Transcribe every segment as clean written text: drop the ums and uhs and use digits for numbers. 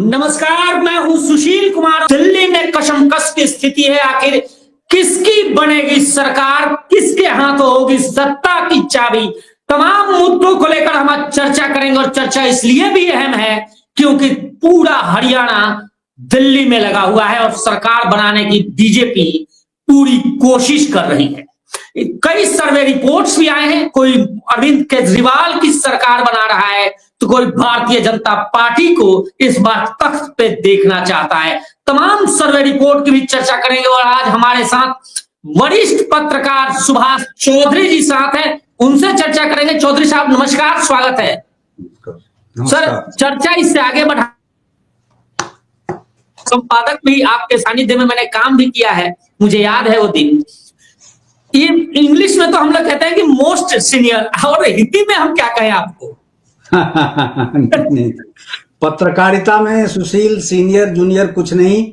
नमस्कार, मैं हूं सुशील कुमार। दिल्ली में कशमकश की स्थिति है। आखिर किसकी बनेगी सरकार, किसके हाथों होगी सत्ता की चाबी। तमाम मुद्दों को लेकर हम आज चर्चा करेंगे और चर्चा इसलिए भी अहम है क्योंकि पूरा हरियाणा दिल्ली में लगा हुआ है और सरकार बनाने की बीजेपी पूरी कोशिश कर रही है। कई सर्वे रिपोर्ट्स भी आए हैं। कोई अरविंद केजरीवाल की सरकार बना रहा है तो कोई भारतीय जनता पार्टी को इस बार तख्त पे देखना चाहता है। तमाम सर्वे रिपोर्ट की भी चर्चा करेंगे और आज हमारे साथ वरिष्ठ पत्रकार सुभाष चौधरी जी साथ हैं, उनसे चर्चा करेंगे। चौधरी साहब नमस्कार, स्वागत है। सर, चर्चा इससे आगे बढ़ा, संपादक भी आपके सानिध्य में मैंने काम भी किया है, मुझे याद है वो दिन। ये इंग्लिश में तो हम लोग कहते हैं कि मोस्ट सीनियर, और हिंदी में हम क्या कहें आपको? पत्रकारिता में सुशील सीनियर जूनियर कुछ नहीं,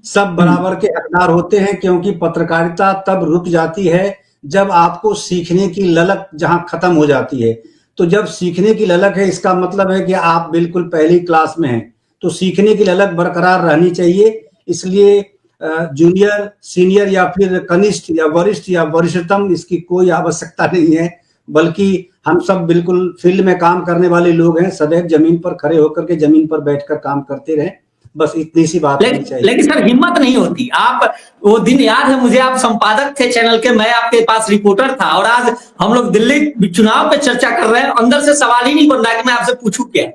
सब बराबर के हकदार होते हैं, क्योंकि पत्रकारिता तब रुक जाती है जब आपको सीखने की ललक जहां खत्म हो जाती है। तो जब सीखने की ललक है, इसका मतलब है कि आप बिल्कुल पहली क्लास में हैं, तो सीखने की ललक बरकरार रहनी चाहिए। इसलिए जूनियर, सीनियर या फिर कनिष्ठ या वरिष्ठतम, इसकी कोई आवश्यकता नहीं है, बल्कि हम सब बिल्कुल फील्ड में काम करने वाले लोग हैं। सदैव जमीन पर खड़े होकर के जमीन पर बैठकर काम करते रहे, बस इतनी सी बात होनी चाहिए। लेकिन सर हिम्मत नहीं होती। आप वो दिन याद है मुझे, आप संपादक थे चैनल के, मैं आपके पास रिपोर्टर था, और आज हम लोग दिल्ली चुनाव पे चर्चा कर रहे हैं। अंदर से सवाल ही नहीं बन रहा कि मैं आपसे पूछूं क्या।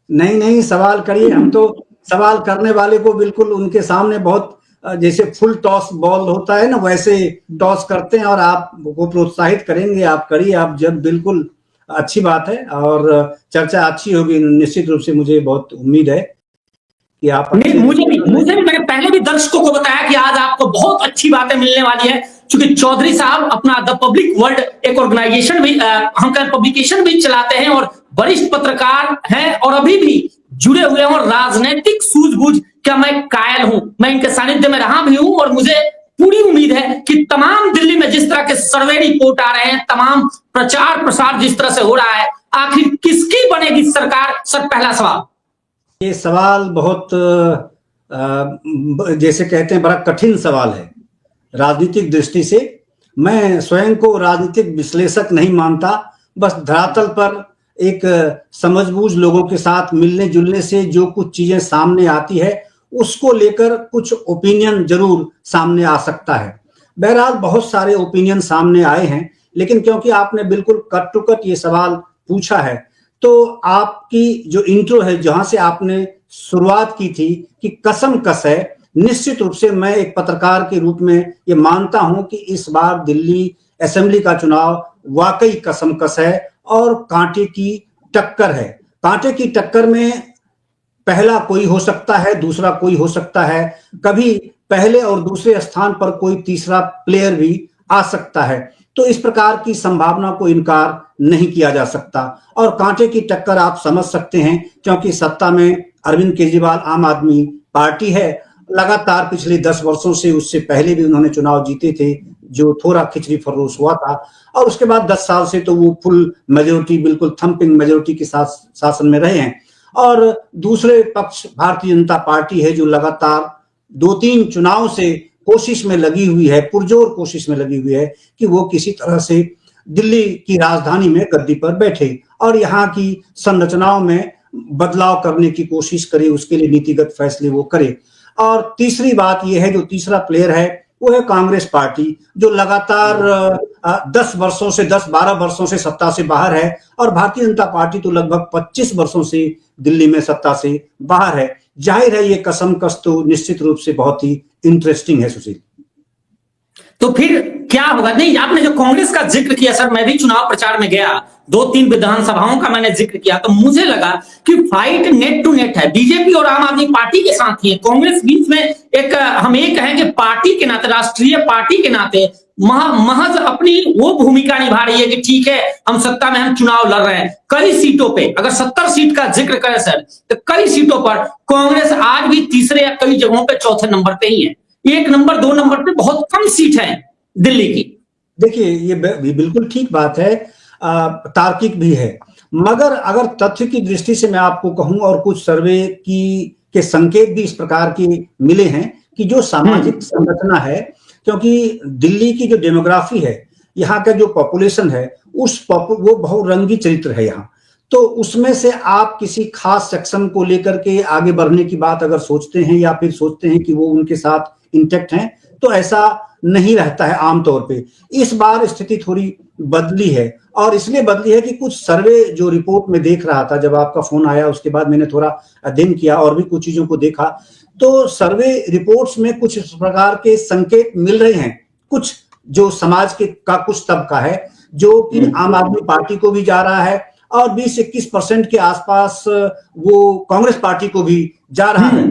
नहीं, सवाल करिए। हम तो सवाल करने वाले को बिल्कुल उनके सामने बहुत जैसे फुल टॉस बॉल होता है ना, वैसे टॉस करते हैं और आप को प्रोत्साहित करेंगे। आप करिए, आप जब बिल्कुल अच्छी बात है और चर्चा अच्छी होगी निश्चित रूप से। मुझे बहुत उम्मीद है कि आप मुझे भी मैंने पहले भी दर्शकों को बताया कि आज आपको बहुत अच्छी बातें मिलने वाली है, क्योंकि चौधरी साहब अपना द पब्लिक वर्ल्ड एक ऑर्गेनाइजेशन भी, हम पब्लिकेशन भी चलाते हैं और वरिष्ठ पत्रकार हैं और अभी भी जुड़े हुए हैं। और राजनीतिक सूझबूझ क्या मैं कायल हूं, मैं इनके सानिध्य में रहा भी हूं और मुझे पूरी उम्मीद है कि तमाम दिल्ली में जिस तरह के सर्वे रिपोर्ट आ रहे हैं, तमाम प्रचार प्रसार जिस तरह से हो रहा है, आखिर किसकी बनेगी सरकार। सर, पहला सवाल, ये सवाल बहुत जैसे कहते हैं बड़ा कठिन सवाल है राजनीतिक दृष्टि से। मैं स्वयं को राजनीतिक विश्लेषक नहीं मानता, बस धरातल पर एक समझबूझ लोगों के साथ मिलने जुलने से जो कुछ चीजें सामने आती है उसको लेकर कुछ ओपिनियन जरूर सामने आ सकता है। बहरहाल बहुत सारे ओपिनियन सामने आए हैं, लेकिन क्योंकि आपने बिल्कुल कट टू कट ये सवाल पूछा है, तो आपकी जो इंट्रो है, जहां से आपने शुरुआत की थी कि कसमकस है, निश्चित रूप से मैं एक पत्रकार के रूप में ये मानता हूं कि इस बार दिल्ली असेंबली का चुनाव वाकई कसमकस है और कांटे की टक्कर है। कांटे की टक्कर में पहला कोई हो सकता है, दूसरा कोई हो सकता है, कभी पहले और दूसरे स्थान पर कोई तीसरा प्लेयर भी आ सकता है। तो इस प्रकार की संभावना को इनकार नहीं किया जा सकता। और कांटे की टक्कर आप समझ सकते हैं, क्योंकि सत्ता में अरविंद केजरीवाल आम आदमी पार्टी है। लगातार पिछले 10 वर्षों से, उससे पहले भी उन्होंने चुनाव जीते थे जो थोड़ा खिचड़ी फरोश हुआ था, और उसके बाद 10 साल से तो वो फुल मेजोरिटी, बिल्कुल थंपिंग मेजोरिटी के साथ शासन में रहे हैं। और दूसरे पक्ष भारतीय जनता पार्टी है, जो लगातार 2-3 चुनाव से कोशिश में लगी हुई है, पुरजोर कोशिश में लगी हुई है कि वो किसी तरह से दिल्ली की राजधानी में गद्दी पर बैठे और यहाँ की संरचनाओं में बदलाव करने की कोशिश करे, उसके लिए नीतिगत फैसले वो करे। और तीसरी बात यह है, जो तीसरा प्लेयर है वो है कांग्रेस पार्टी, जो लगातार 10-12 वर्षों से सत्ता से बाहर है, और भारतीय जनता पार्टी तो लगभग 25 वर्षों से दिल्ली में सत्ता से बाहर है। जाहिर है ये कसमकस तो निश्चित रूप से बहुत ही इंटरेस्टिंग है सुशील। तो फिर क्या होगा? नहीं, आपने जो कांग्रेस का जिक्र किया सर, मैं भी चुनाव प्रचार में गया, 2-3 विधानसभाओं का मैंने जिक्र किया, तो मुझे लगा कि फाइट नेट टू नेट है। बीजेपी और आम आदमी पार्टी के साथ ही है, कांग्रेस बीच में एक, हम ये कहें कि पार्टी के नाते, राष्ट्रीय पार्टी के नाते महज अपनी वो भूमिका निभा रही है कि ठीक है हम सत्ता में, हम चुनाव लड़ रहे हैं। कई सीटों पे, अगर 70 सीट का जिक्र करें सर, तो कई सीटों पर कांग्रेस आज भी तीसरे या कई जगहों पे चौथे नंबर पे ही है। 1 नंबर 2 नंबर पे बहुत कम सीट है दिल्ली की। देखिए, ये बिल्कुल ठीक बात है, तार्किक भी है, मगर अगर तथ्य की दृष्टि से मैं आपको कहूं और कुछ सर्वे की के संकेत भी इस प्रकार के मिले हैं कि जो सामाजिक संरचना है, क्योंकि दिल्ली की जो डेमोग्राफी है, यहाँ का जो पॉपुलेशन है, वो बहुरंगी चरित्र है यहाँ। तो उसमें से आप किसी खास सेक्शन को लेकर के आगे बढ़ने की बात अगर सोचते हैं या फिर सोचते हैं कि वो उनके साथ इंटेक्ट हैं, तो ऐसा नहीं रहता है आमतौर पे। इस बार स्थिति थोड़ी बदली है, और इसलिए बदली है कि कुछ सर्वे जो रिपोर्ट में देख रहा था, जब आपका फोन आया उसके बाद मैंने थोड़ा अध्ययन किया और भी कुछ चीजों को देखा, तो सर्वे रिपोर्ट्स में कुछ इस प्रकार के संकेत मिल रहे हैं। कुछ जो समाज का कुछ तबका है जो कि आम आदमी पार्टी को भी जा रहा है, और 20-21% के आसपास वो कांग्रेस पार्टी को भी जा रहा है,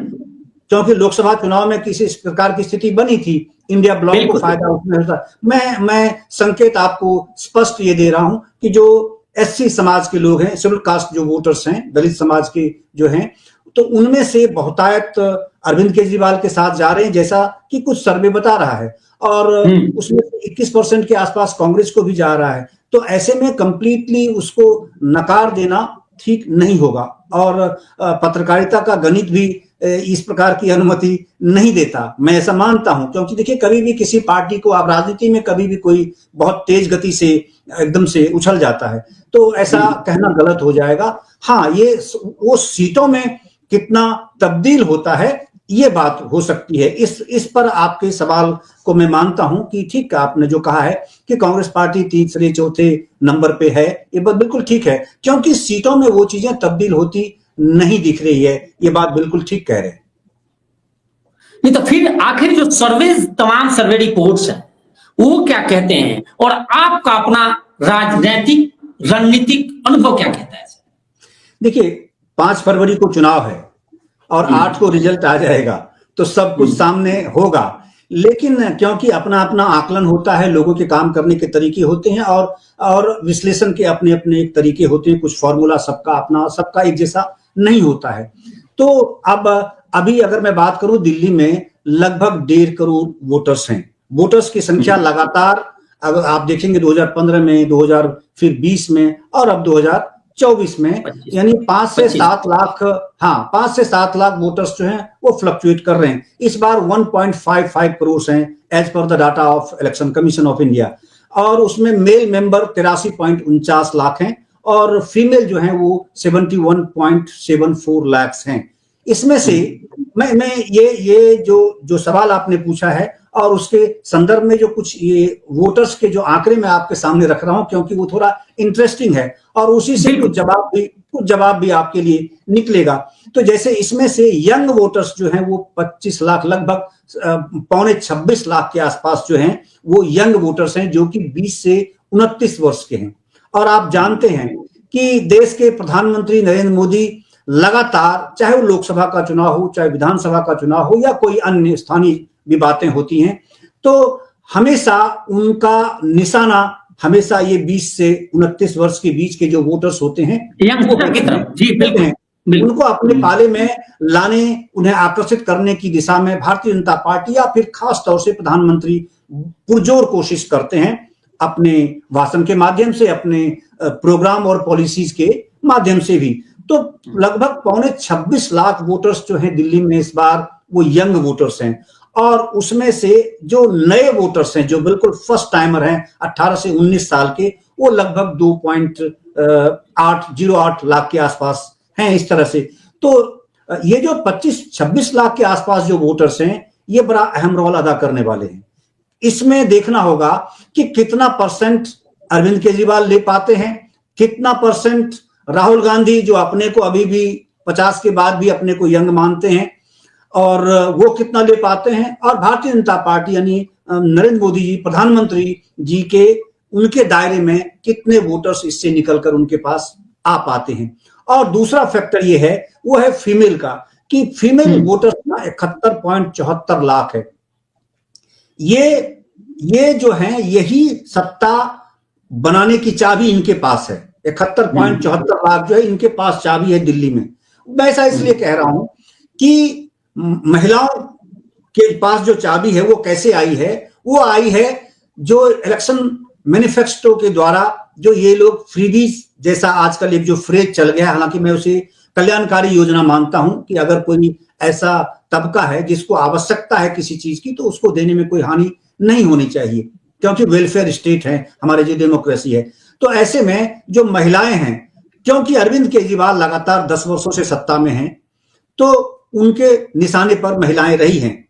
क्योंकि लोकसभा चुनाव में किसी प्रकार की स्थिति बनी थी, इंडिया ब्लॉक को फायदा उसमें होता। मैं संकेत आपको स्पष्ट ये दे रहा हूं कि जो एससी समाज के लोग हैं, शेड्यूल कास्ट जो वोटर्स हैं, दलित समाज के जो हैं, तो उनमें से बहुतायत अरविंद केजरीवाल के साथ जा रहे हैं, जैसा कि कुछ सर्वे बता रहा है, और उसमें 21% के आसपास कांग्रेस को भी जा रहा है। तो ऐसे में कंप्लीटली उसको नकार देना ठीक नहीं होगा, और पत्रकारिता का गणित भी इस प्रकार की अनुमति नहीं देता, मैं ऐसा मानता हूं। क्योंकि देखिए, कभी भी किसी पार्टी को, आप राजनीति में कभी भी कोई बहुत तेज गति से एकदम से उछल जाता है, तो ऐसा कहना गलत हो जाएगा। हाँ, ये वो सीटों में कितना तब्दील होता है, ये बात हो सकती है। इस पर आपके सवाल को मैं मानता हूं कि ठीक है, आपने जो कहा है कि कांग्रेस पार्टी तीसरे चौथे नंबर पे है, ये बात बिल्कुल ठीक है, क्योंकि सीटों में वो चीजें तब्दील होती नहीं दिख रही है, ये बात बिल्कुल ठीक कह रहे हैं। नहीं तो फिर आखिर जो सर्वे, तमाम सर्वे रिपोर्ट्स हैं, वो क्या कहते हैं, और आपका अपना राजनीतिक रणनीतिक अनुभव क्या कहता है? देखिए, 5 फरवरी को चुनाव है और 8 को रिजल्ट आ जाएगा, तो सब कुछ सामने होगा। लेकिन क्योंकि अपना अपना आकलन होता है, लोगों के काम करने के तरीके होते हैं, और विश्लेषण के अपने अपने एक तरीके होते हैं, कुछ फॉर्मूला सबका अपना, सबका एक जैसा नहीं होता है। तो अब अभी अगर मैं बात करूं, दिल्ली में लगभग 1.5 करोड़ वोटर्स हैं। वोटर्स की संख्या लगातार, अगर आप देखेंगे 2015 में, 2020 में, और अब 2024 में, यानी 5 से 7 लाख, हाँ 5 से 7 लाख वोटर्स जो हैं वो फ्लक्चुएट कर रहे हैं। इस बार 1.55 करोड़ हैं as per the data of Election Commission of India, और उसमें मेल मेंबर 83.49 लाख हैं, और फीमेल जो हैं वो 71.74 लाख हैं। इसमें से मैं ये जो सवाल आपने पूछा है, और उसके संदर्भ में जो कुछ ये वोटर्स के जो आंकड़े मैं आपके सामने रख रहा हूं, क्योंकि वो थोड़ा इंटरेस्टिंग है, और उसी से कुछ जवाब भी आपके लिए निकलेगा। तो जैसे इसमें से यंग वोटर्स जो हैं वो 25 लाख, लगभग 25.26 लाख के आसपास जो हैं वो यंग वोटर्स हैं, जो कि 20 से 29 वर्ष के हैं। और आप जानते हैं कि देश के प्रधानमंत्री नरेंद्र मोदी लगातार, चाहे वो लोकसभा का चुनाव हो, चाहे विधानसभा का चुनाव हो, या कोई अन्य स्थानीय भी बातें होती हैं, तो हमेशा उनका निशाना हमेशा ये 20 से 29 वर्ष के बीच के जो वोटर्स होते हैं, उनको अपने पाले में लाने, उन्हें आकर्षित करने की दिशा में भारतीय जनता पार्टी या फिर खास तौर से प्रधानमंत्री पुरजोर कोशिश करते हैं, अपने भाषण के माध्यम से, अपने प्रोग्राम और पॉलिसीज के माध्यम से भी। तो लगभग 25 लाख वोटर्स जो हैं दिल्ली में इस बार, वो यंग वोटर्स हैं, और उसमें से जो नए वोटर्स हैं, जो बिल्कुल फर्स्ट टाइमर हैं 18 से 19 साल के, वो लगभग 2.808 लाख के आसपास हैं, इस तरह से। तो ये जो 25-26 लाख के आसपास जो वोटर्स हैं, ये बड़ा अहम रोल अदा करने वाले हैं। इसमें देखना होगा कि कितना परसेंट अरविंद केजरीवाल ले पाते हैं, कितना परसेंट राहुल गांधी, जो अपने को अभी भी 50 के बाद भी अपने को यंग मानते हैं, और वो कितना ले पाते हैं, और भारतीय जनता पार्टी यानी नरेंद्र मोदी जी, प्रधानमंत्री जी के, उनके दायरे में कितने वोटर्स इससे निकलकर उनके पास आ पाते हैं। और दूसरा फैक्टर ये है, वो है फीमेल का, कि फीमेल वोटर्स ना 71.74 लाख है। ये जो है, यही सत्ता बनाने की चाबी इनके पास है। 71.74 लाख जो है, इनके पास चाबी है दिल्ली में। मैं ऐसा इसलिए कह रहा हूं कि महिलाओं के पास जो चाबी है वो कैसे आई है, वो आई है जो इलेक्शन मैनिफेस्टो के द्वारा, जो ये लोग फ्रीबीज जैसा आजकल एक जो फ्रेज चल गया, हालांकि मैं उसे कल्याणकारी योजना मानता हूं कि अगर कोई ऐसा तबका है जिसको आवश्यकता है किसी चीज की, तो उसको देने में कोई हानि नहीं होनी चाहिए, क्योंकि वेलफेयर स्टेट है हमारे, जो डेमोक्रेसी है। तो ऐसे में जो महिलाएं हैं, क्योंकि अरविंद केजरीवाल लगातार 10 वर्षों से सत्ता में हैं, तो उनके निशाने पर महिलाएं रही हैं।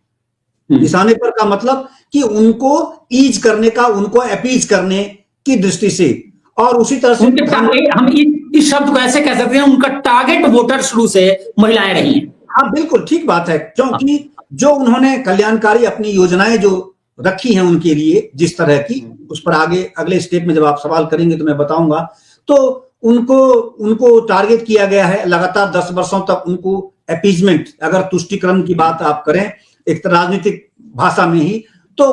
निशाने पर का मतलब कि उनको ईज करने का, उनको अपीज करने की दृष्टि से, और उसी तरह से हम इस शब्द को ऐसे कह सकते हैं, उनका टारगेट वोटर शुरू से महिलाएं रही हैं। हाँ बिल्कुल ठीक बात है, क्योंकि जो उन्होंने कल्याणकारी अपनी योजनाएं जो रखी हैं उनके लिए जिस तरह की, उस पर आगे अगले स्टेप में जब आप सवाल करेंगे तो मैं बताऊंगा। तो उनको टारगेट किया गया है लगातार 10 वर्षों तक, उनको अपीजमेंट, अगर तुष्टिकरण की बात आप करें एक राजनीतिक भाषा में ही, तो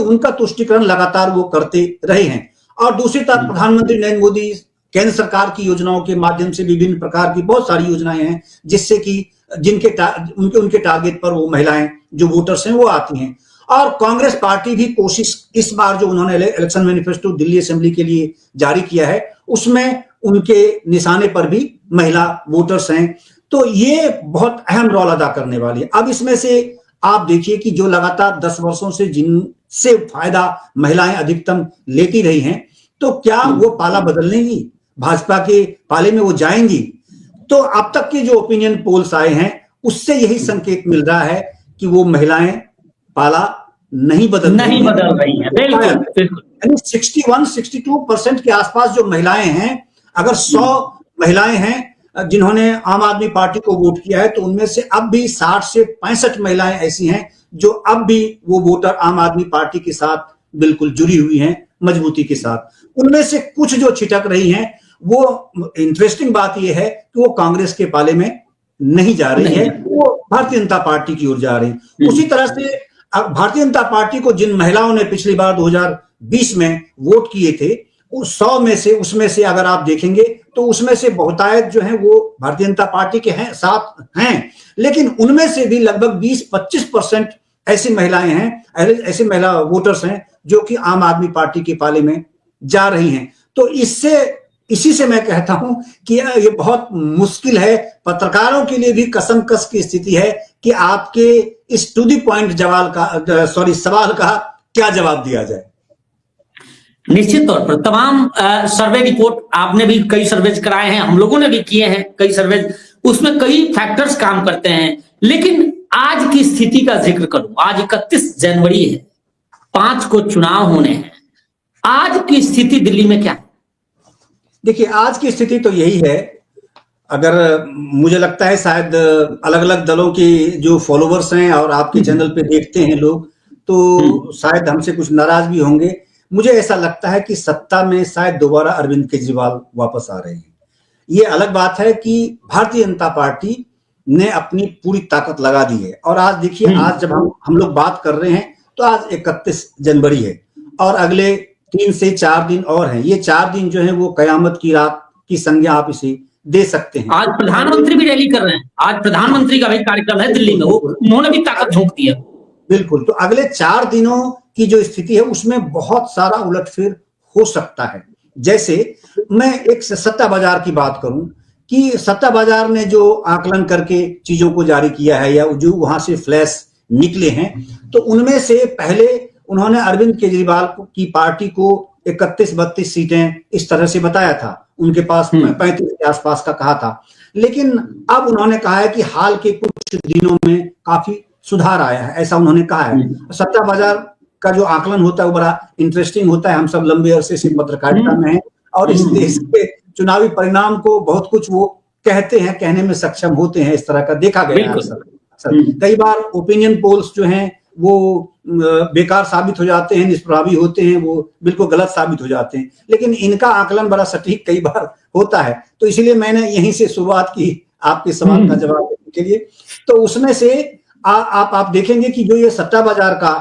उनका तुष्टिकरण लगातार वो करते रहे हैं। और दूसरी तरफ प्रधानमंत्री नरेंद्र मोदी केंद्र सरकार की योजनाओं के माध्यम से विभिन्न प्रकार की बहुत सारी योजनाएं हैं, जिससे कि उनके टारगेट पर वो महिलाएं जो वोटर्स हैं वो आती हैं। और कांग्रेस पार्टी भी कोशिश, इस बार जो उन्होंने इलेक्शन मैनिफेस्टो दिल्ली असेंबली के लिए जारी किया है, उसमें उनके निशाने पर भी महिला वोटर्स हैं। तो ये बहुत अहम रोल अदा करने वाली है। अब इसमें से आप देखिए कि जो लगातार 10 वर्षों से जिनसे फायदा महिलाएं अधिकतम लेती रही हैं, तो क्या वो पाला बदल लेंगी, भाजपा के पाले में वो जाएंगी? तो अब तक के जो ओपिनियन पोल्स आए हैं उससे यही संकेत मिल रहा है कि वो महिलाएं पाला नहीं बदल रही हैं। बिल्कुल 61-62% के आसपास जो महिलाएं हैं, अगर 100 महिलाएं हैं जिन्होंने आम आदमी पार्टी को वोट किया है, तो उनमें से अब भी 60 से 65 महिलाएं ऐसी हैं जो अब भी वो वोटर आम आदमी पार्टी के साथ बिल्कुल जुड़ी हुई हैं मजबूती के साथ। उनमें से कुछ जो छिटक रही हैं, वो इंटरेस्टिंग बात यह है कि वो कांग्रेस के पाले में नहीं जा रही है, वो भारतीय जनता पार्टी की ओर जा रही है। उसी तरह से भारतीय जनता पार्टी को जिन महिलाओं ने पिछली बार 2020 में वोट किए थे, उस 100 में से, उसमें से अगर आप देखेंगे तो उसमें से बहुतायत जो है वो भारतीय जनता पार्टी के हैं, साथ हैं, लेकिन उनमें से भी लगभग 20-25% ऐसी महिलाएं हैं, ऐसे महिला वोटर्स हैं जो कि आम आदमी पार्टी के पाले में जा रही हैं। तो इसी से मैं कहता हूं कि ये बहुत मुश्किल है, पत्रकारों के लिए भी कसमकस की स्थिति है कि आपके इस टू दी पॉइंट सवाल का क्या जवाब दिया जाए। निश्चित तौर पर तमाम सर्वे रिपोर्ट, आपने भी कई सर्वे कराए हैं, हम लोगों ने भी किए हैं कई सर्वे, उसमें कई फैक्टर्स काम करते हैं। लेकिन आज की स्थिति का जिक्र करूं, आज 31 जनवरी है, 5 को चुनाव होने हैं, आज की स्थिति दिल्ली में क्या है? देखिए आज की स्थिति तो यही है, अगर मुझे लगता है शायद अलग अलग दलों के जो फॉलोवर्स हैं और आपके चैनल पे देखते हैं लोग, तो शायद हमसे कुछ नाराज भी होंगे। मुझे ऐसा लगता है कि सत्ता में शायद दोबारा अरविंद केजरीवाल वापस आ रहे हैं। ये अलग बात है कि भारतीय जनता पार्टी ने अपनी पूरी ताकत लगा दी है। और आज देखिए, आज जब हम लोग बात कर रहे हैं तो आज 31 जनवरी है और अगले 3 से 4 दिन और हैं। ये 4 दिन जो है वो कयामत की रात की संज्ञा आप इसे दे सकते हैं। आज प्रधानमंत्री भी रैली कर रहे हैं, आज प्रधानमंत्री का भी कार्यक्रम है दिल्ली में, उन्होंने भी ताकत झोंक दी है। बिल्कुल, तो अगले 4 दिनों की जो स्थिति है उसमें बहुत सारा उलटफेर हो सकता है। जैसे मैं एक सट्टा बाजार की बात करूं कि सट्टा बाजार ने जो आकलन करके चीजों को जारी किया है या जो वहां से फ्लैश निकले हैं, तो उनमें से पहले उन्होंने अरविंद केजरीवाल की पार्टी को 31-32 सीटें इस तरह से बताया था, उनके पास 35 के आसपास का कहा था। लेकिन अब उन्होंने कहा है कि हाल के कुछ दिनों में काफी सुधार आया है, ऐसा उन्होंने कहा है। सट्टा बाजार का जो आकलन होता है वो बड़ा इंटरेस्टिंग होता है। हम सब लंबे अरसे से पत्रकारिता में हैं और इस देश के चुनावी परिणाम को बहुत कुछ वो कहते हैं, कहने में सक्षम होते हैं, इस तरह का देखा गया है। कई बार ओपिनियन पोल्स जो हैं वो बेकार साबित हो जाते हैं, निष्प्रभावी होते हैं, वो बिल्कुल गलत साबित हो जाते हैं, लेकिन इनका आकलन बड़ा सटीक कई बार होता है। तो इसीलिए मैंने यहीं से शुरुआत की आपके सवाल का जवाब देने के लिए। तो उसमें से आप देखेंगे कि जो ये सट्टा बाजार का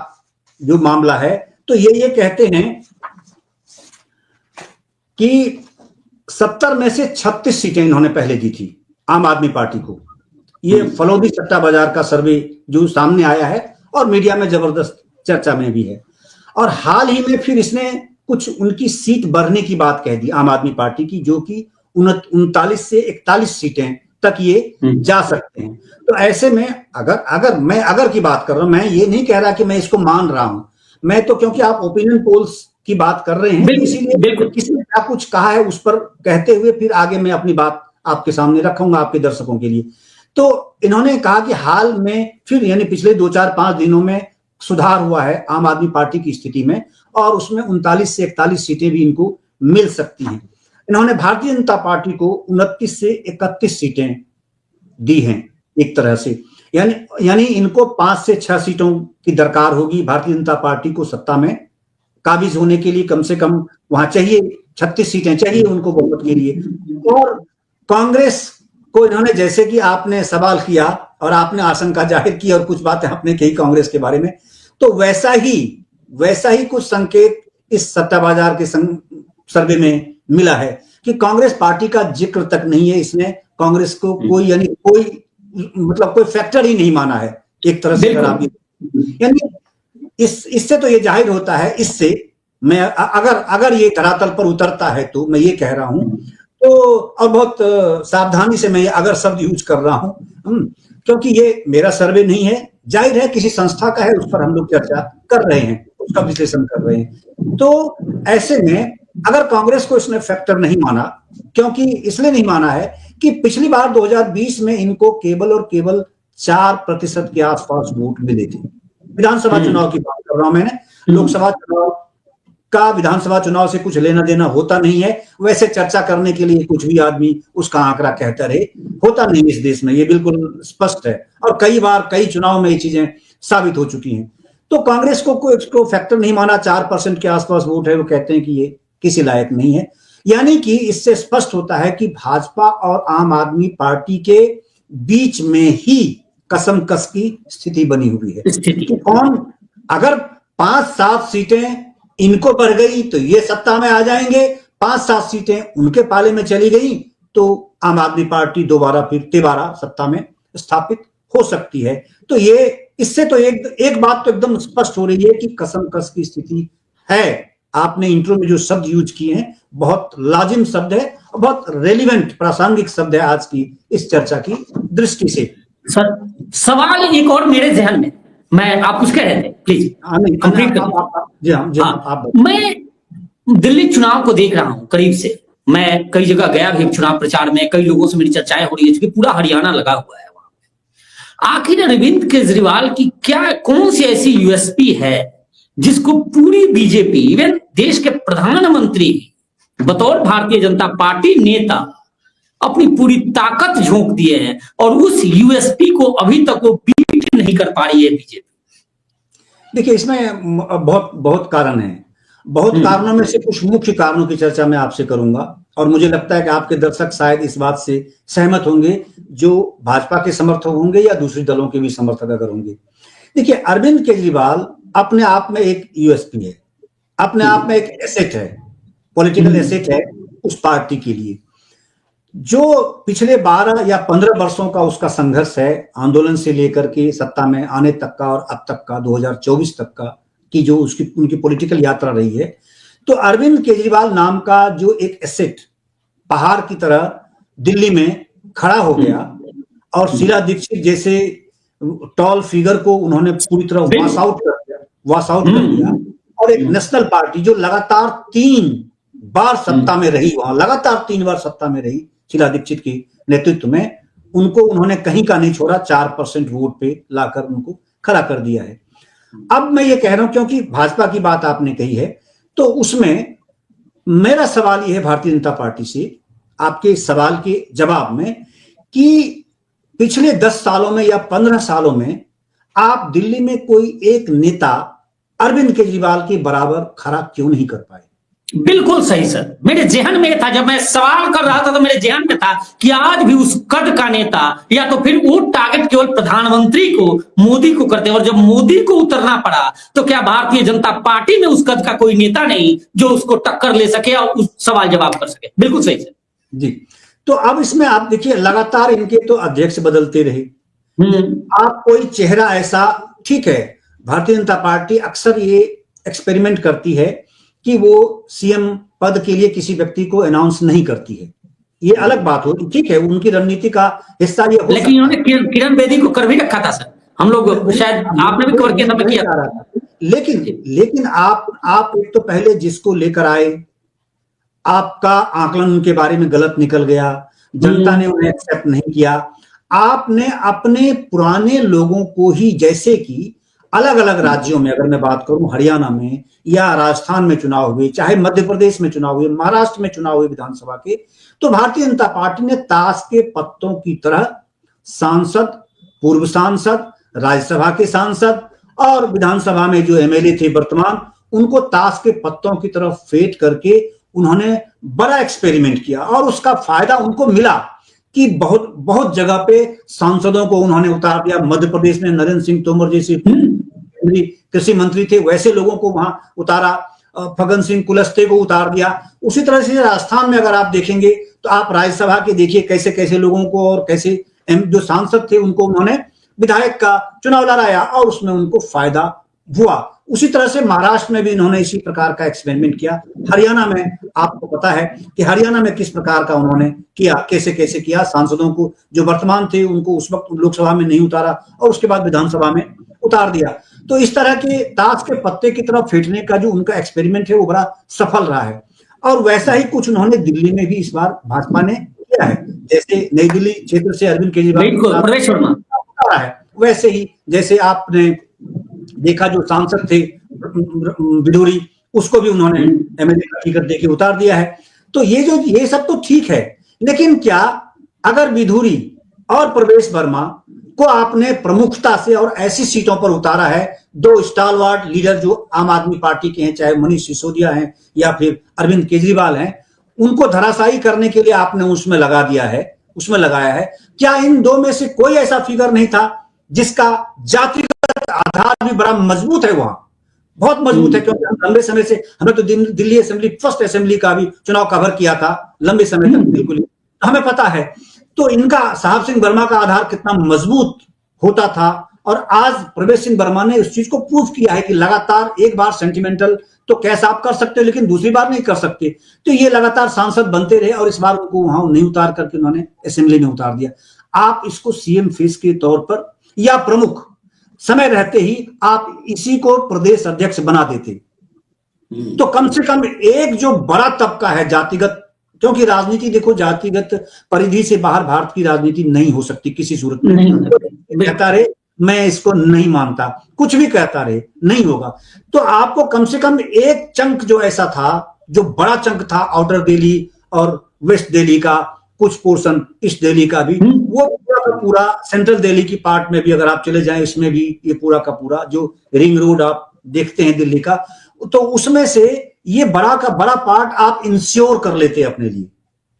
जो मामला है, तो ये कहते हैं कि 70 में से 36 सीटें इन्होंने पहले दी थी आम आदमी पार्टी को। ये फलौदी सट्टा बाजार का सर्वे जो सामने आया है और मीडिया में जबरदस्त चर्चा में भी है। और हाल ही में फिर इसने कुछ उनकी सीट बढ़ने की बात कह दी आम आदमी पार्टी की, जो कि 39 से 41 सीटें तक ये जा सकते हैं। तो ऐसे में अगर की बात कर रहा हूं, मैं ये नहीं कह रहा कि मैं इसको मान रहा हूं, मैं तो क्योंकि आप ओपिनियन पोल्स की बात कर रहे हैं, इसीलिए किसी ने क्या कुछ कहा है उस पर कहते हुए फिर आगे मैं अपनी बात आपके सामने रखूंगा आपके दर्शकों के लिए। तो इन्होंने कहा कि हाल में फिर यानी पिछले 2-4-5 दिनों में सुधार हुआ है आम आदमी पार्टी की स्थिति में, और उसमें 39 से 41 सीटें भी इनको मिल सकती हैं। इन्होंने भारतीय जनता पार्टी को 29 से 31 सीटें दी हैं एक तरह से, यानी इनको 5 से 6 सीटों की दरकार होगी भारतीय जनता पार्टी को सत्ता में काबिज होने के लिए। कम से कम वहां चाहिए 36 सीटें चाहिए उनको बहुमत के लिए। और कांग्रेस को इन्होंने, जैसे कि आपने सवाल किया और आपने आशंका जाहिर की और कुछ बातें आपने कही कांग्रेस के बारे में, तो वैसा ही कुछ संकेत इस सट्टा बाजार के सर्वे में मिला है कि कांग्रेस पार्टी का जिक्र तक नहीं है इसमें। कांग्रेस को कोई फैक्टर ही नहीं माना है एक तरह से। यानी इससे तो ये जाहिर होता है, इससे मैं अगर ये धरातल पर उतरता है तो मैं ये कह रहा हूं, तो और बहुत सावधानी से मैं ये अगर शब्द यूज कर रहा हूं, क्योंकि ये मेरा सर्वे नहीं है, जाहिर है किसी संस्था का है, उस पर हम लोग चर्चा कर रहे हैं, उसका विश्लेषण कर रहे हैं। तो ऐसे में अगर कांग्रेस को इसने फैक्टर नहीं माना, क्योंकि इसलिए नहीं माना है कि पिछली बार 2020 में इनको केवल और केवल 4% के आसपास वोट मिले थे। विधानसभा चुनाव की बात कर रहा हूं मैंने, लोकसभा चुनाव का विधानसभा चुनाव से कुछ लेना देना होता नहीं है। वैसे चर्चा करने के लिए कुछ भी आदमी उसका आंकड़ा कहता रहे, होता नहीं इस देश में, ये बिल्कुल स्पष्ट है, और कई बार कई चुनाव में ये चीजें साबित हो चुकी हैं। तो कांग्रेस को फैक्टर नहीं माना, 4% के आसपास वोट है, वो कहते हैं कि ये किसी लायक नहीं है। यानी कि इससे स्पष्ट होता है कि भाजपा और आम आदमी पार्टी के बीच में ही कसमकस की स्थिति बनी हुई है कि कौन, अगर 5-7 सीटें इनको बढ़ गई तो ये सत्ता में आ जाएंगे, 5-7 सीटें उनके पाले में चली गई तो आम आदमी पार्टी दोबारा सत्ता में स्थापित हो सकती है। तो ये इससे तो एक बात तो एकदम स्पष्ट हो रही है कि कसमकस की स्थिति है। आपने इंट्रो में जो शब्द यूज किए हैं बहुत लाजिम शब्द है, बहुत रेलिवेंट प्रासंगिक शब्द है आज की इस चर्चा की दृष्टि से। सर सवाल एक और मेरे जहन में, मैं आप कुछ कह रहे थे, प्लीज कंप्लीट कर। मैं दिल्ली चुनाव को देख रहा हूं करीब से, मैं कई जगह गया भी चुनाव प्रचार में, कई लोगों से मेरी चर्चाएं हो रही है, क्योंकि पूरा हरियाणा लगा हुआ है वहां पे। आखिर अरविंद केजरीवाल की कौन सी ऐसी यूएसपी है जिसको पूरी बीजेपी, इवन देश के प्रधानमंत्री बतौर भारतीय जनता पार्टी नेता अपनी पूरी ताकत झोंक दिए हैं, और उस यूएसपी को अभी तक वो बीट नहीं कर पा रही है बीजेपी? देखिए, इसमें बहुत कारण है। बहुत कारणों में से कुछ मुख्य कारणों की चर्चा मैं आपसे करूंगा, और मुझे लगता है कि आपके दर्शक शायद इस बात से सहमत होंगे, जो भाजपा के समर्थक होंगे या दूसरे दलों के भी समर्थक अगर होंगे। देखिए, अरविंद केजरीवाल अपने आप में एक यूएसपी है, अपने आप में एक एसेट है, पॉलिटिकल एसेट है उस पार्टी के लिए। जो पिछले 12 या 15 वर्षों का उसका संघर्ष है, आंदोलन से लेकर के सत्ता में आने तक का और अब तक का 2024 तक का की जो उनकी पॉलिटिकल यात्रा रही है, तो अरविंद केजरीवाल नाम का जो एक एसेट पहाड़ की तरह दिल्ली में खड़ा हो गया, और शीला दीक्षित जैसे टॉल फिगर को उन्होंने पूरी तरह वॉश आउट कर दिया, और एक नेशनल पार्टी जो लगातार 3 बार सत्ता में रही, वहां लगातार 3 बार सत्ता में रही शीला दीक्षित के नेतृत्व में, उनको उन्होंने कहीं का नहीं छोड़ा, 4% वोट पे लाकर उनको खड़ा कर दिया है। अब मैं ये कह रहा हूं, क्योंकि भाजपा की बात आपने कही है, तो उसमें मेरा सवाल यह है भारतीय जनता पार्टी से, आपके सवाल के जवाब में, कि पिछले 10 सालों में या 15 सालों में आप दिल्ली में कोई एक नेता अरविंद केजरीवाल के बराबर खड़ा क्यों नहीं कर पाए? बिल्कुल सही सर, मेरे जहन में था, जब मैं सवाल कर रहा था तो मेरे जहन में था कि आज भी उस कद का नेता, या तो फिर वो टारगेट केवल प्रधानमंत्री को, मोदी को करते, और जब मोदी को उतरना पड़ा तो क्या भारतीय जनता पार्टी में उस कद का कोई नेता नहीं जो उसको टक्कर ले सके और उस सवाल जवाब कर सके? बिल्कुल सही सर जी। तो अब इसमें आप देखिए, लगातार इनके तो अध्यक्ष बदलते रहे, आप कोई चेहरा ऐसा, ठीक है, भारतीय जनता पार्टी अक्सर ये एक्सपेरिमेंट करती है कि वो सीएम पद के लिए किसी व्यक्ति को अनाउंस नहीं करती है, ये अलग बात हो, ठीक है, उनकी रणनीति का हिस्सा ये हो लेकिन इन्होंने किरण बेदी को कर भी रखा था सर, हम लोग शायद आपने भी कवर किया था, किया था। लेकिन आप एक तो पहले जिसको लेकर आए, आपका आकलन उनके बारे में गलत निकल गया, जनता ने उन्हें एक्सेप्ट नहीं किया। आपने अपने पुराने लोगों को ही, जैसे कि अलग अलग राज्यों में, अगर मैं बात करूं हरियाणा में या राजस्थान में चुनाव हुए, चाहे मध्य प्रदेश में चुनाव हुए, महाराष्ट्र में चुनाव हुए विधानसभा के, तो भारतीय जनता पार्टी ने ताश के पत्तों की तरह सांसद, पूर्व सांसद, राज्यसभा के सांसद और विधानसभा में जो एमएलए थे वर्तमान, उनको ताश के पत्तों की तरफ फेंट करके उन्होंने बड़ा एक्सपेरिमेंट किया और उसका फायदा उनको मिला कि बहुत बहुत जगह पे सांसदों को उन्होंने उतार दिया। मध्य प्रदेश में नरेंद्र सिंह तोमर जैसे कृषि मंत्री थे, वैसे लोगों को वहां उतारा, फग्गन सिंह कुलस्ते को उतार दिया। उसी तरह से राजस्थान में अगर आप देखेंगे तो आप राज्यसभा के देखिए कैसे कैसे लोगों को और कैसे जो सांसद थे उनको उन्होंने विधायक का चुनाव लड़ाया और उसमें उनको फायदा हुआ। उसी तरह से महाराष्ट्र में भी इन्होंने इसी प्रकार का एक्सपेरिमेंट किया। हरियाणा में आपको पता है कि हरियाणा में किस प्रकार का उन्होंने किया, कैसे कैसे किया। सांसदों को जो वर्तमान थे उनको उस वक्त लोकसभा में नहीं उतारा और उसके बाद विधानसभा में उतार दिया। तो इस तरह के ताश के पत्ते की तरफ फेंटने का जो उनका एक्सपेरिमेंट है वो बड़ा सफल रहा है। और वैसा ही कुछ उन्होंने दिल्ली में भी इस बार भाजपा ने किया है। जैसे नई दिल्ली क्षेत्र से अरविंद केजरीवाल है, वैसे ही जैसे आपने देखा जो सांसद थे विधूरी, उसको भी उन्होंने एमएलए का टिकट देके उतार दिया है। तो ये सब तो ठीक है, लेकिन क्या अगर विधूरी और प्रवेश वर्मा को आपने प्रमुखता से और ऐसी सीटों पर उतारा है, दो स्टालवार्ड लीडर जो आम आदमी पार्टी के हैं, चाहे मनीष सिसोदिया हैं या फिर अरविंद केजरीवाल हैं, उनको धराशायी करने के लिए आपने उसमें लगा दिया है, उसमें लगाया है। क्या इन दो में से कोई ऐसा फिगर नहीं था जिसका जातिगत आधार भी बड़ा मजबूत है, वहां बहुत मजबूत है? क्योंकि हम लंबे समय से, हमें तो दिल्ली असेंबली, फर्स्ट असेंबली का भी चुनाव कवर किया था लंबे समय तक, बिल्कुल हमें पता है। तो इनका साहब सिंह वर्मा का आधार कितना मजबूत होता था, और आज प्रवेश सिंह वर्मा ने उस चीज को प्रूव किया है कि लगातार एक बार सेंटिमेंटल तो कैसे आप कर सकते हो, लेकिन दूसरी बार नहीं कर सकते। तो ये लगातार सांसद बनते रहे और इस बार उनको वहां नहीं उतार करके उन्होंने असेंबली में उतार दिया। आप इसको सीएम फेस के तौर पर या प्रमुख, समय रहते ही आप इसी को प्रदेश अध्यक्ष बना देते, तो कम से कम एक जो बड़ा तबका है जातिगत, क्योंकि राजनीति देखो जातिगत परिधि से बाहर भारत की राजनीति नहीं हो सकती किसी सूरत में। कहता रहे मैं इसको नहीं मानता, कुछ भी कहता रहे, नहीं होगा। तो आपको कम से कम एक चंक जो ऐसा था, जो बड़ा चंक था आउटर दिल्ली और वेस्ट दिल्ली का, कुछ पोर्शन ईस्ट दिल्ली का भी, वो पूरा का पूरा सेंट्रल दिल्ली की पार्ट में भी अगर आप चले जाएं, इसमें भी ये पूरा का पूरा जो रिंग रोड आप देखते हैं दिल्ली का, तो उसमें से ये बड़ा का बड़ा पार्ट आप इंश्योर कर लेते, अपने लिए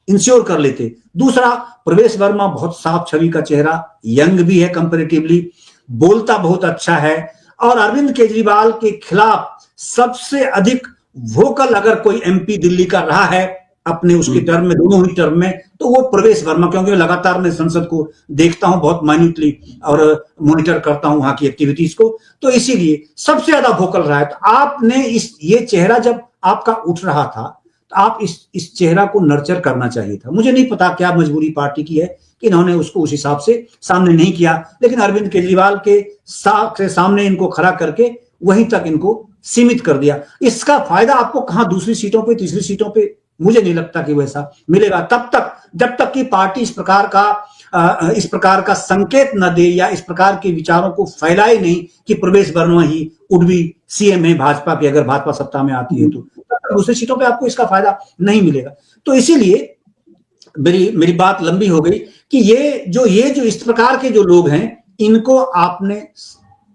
इंश्योर कर लेते। दूसरा, प्रवेश वर्मा बहुत साफ छवि का चेहरा, यंग भी है कंपैरेटिवली, बोलता बहुत अच्छा है, और अरविंद केजरीवाल के खिलाफ सबसे अधिक वोकल अगर कोई एमपी दिल्ली का रहा है अपने उसके टर्म में, दोनों ही टर्म में, तो वो प्रवेश वर्मा, क्योंकि लगातार मैं संसद को देखता हूं बहुत माइन्यूटली और मॉनिटर करता हूं वहां की एक्टिविटीज को, तो इसीलिए सबसे ज्यादा वोकल रहा है। तो आपने ये चेहरा जब आपका उठ रहा था, तो आप इस चेहरा को नर्चर करना चाहिए था। मुझे नहीं पता क्या मजबूरी पार्टी की है कि इन्होंने उसको उस हिसाब से सामने नहीं किया, लेकिन अरविंद केजरीवाल के सामने इनको खड़ा करके वहीं तक इनको सीमित कर दिया। इसका फायदा आपको कहां दूसरी सीटों पे, तीसरी सीटों पे, मुझे नहीं लगता कि वैसा मिलेगा तब तक, जब तक कि पार्टी इस प्रकार का संकेत न दे या इस प्रकार के विचारों को फैलाए नहीं कि प्रवेश वर्मा ही उड़वी सीएम है भाजपा की, अगर भाजपा सत्ता में आती है तो तब तक दूसरी सीटों पे आपको इसका फायदा नहीं मिलेगा। तो इसीलिए मेरी बात लंबी हो गई कि ये जो इस प्रकार के जो लोग हैं, इनको आपने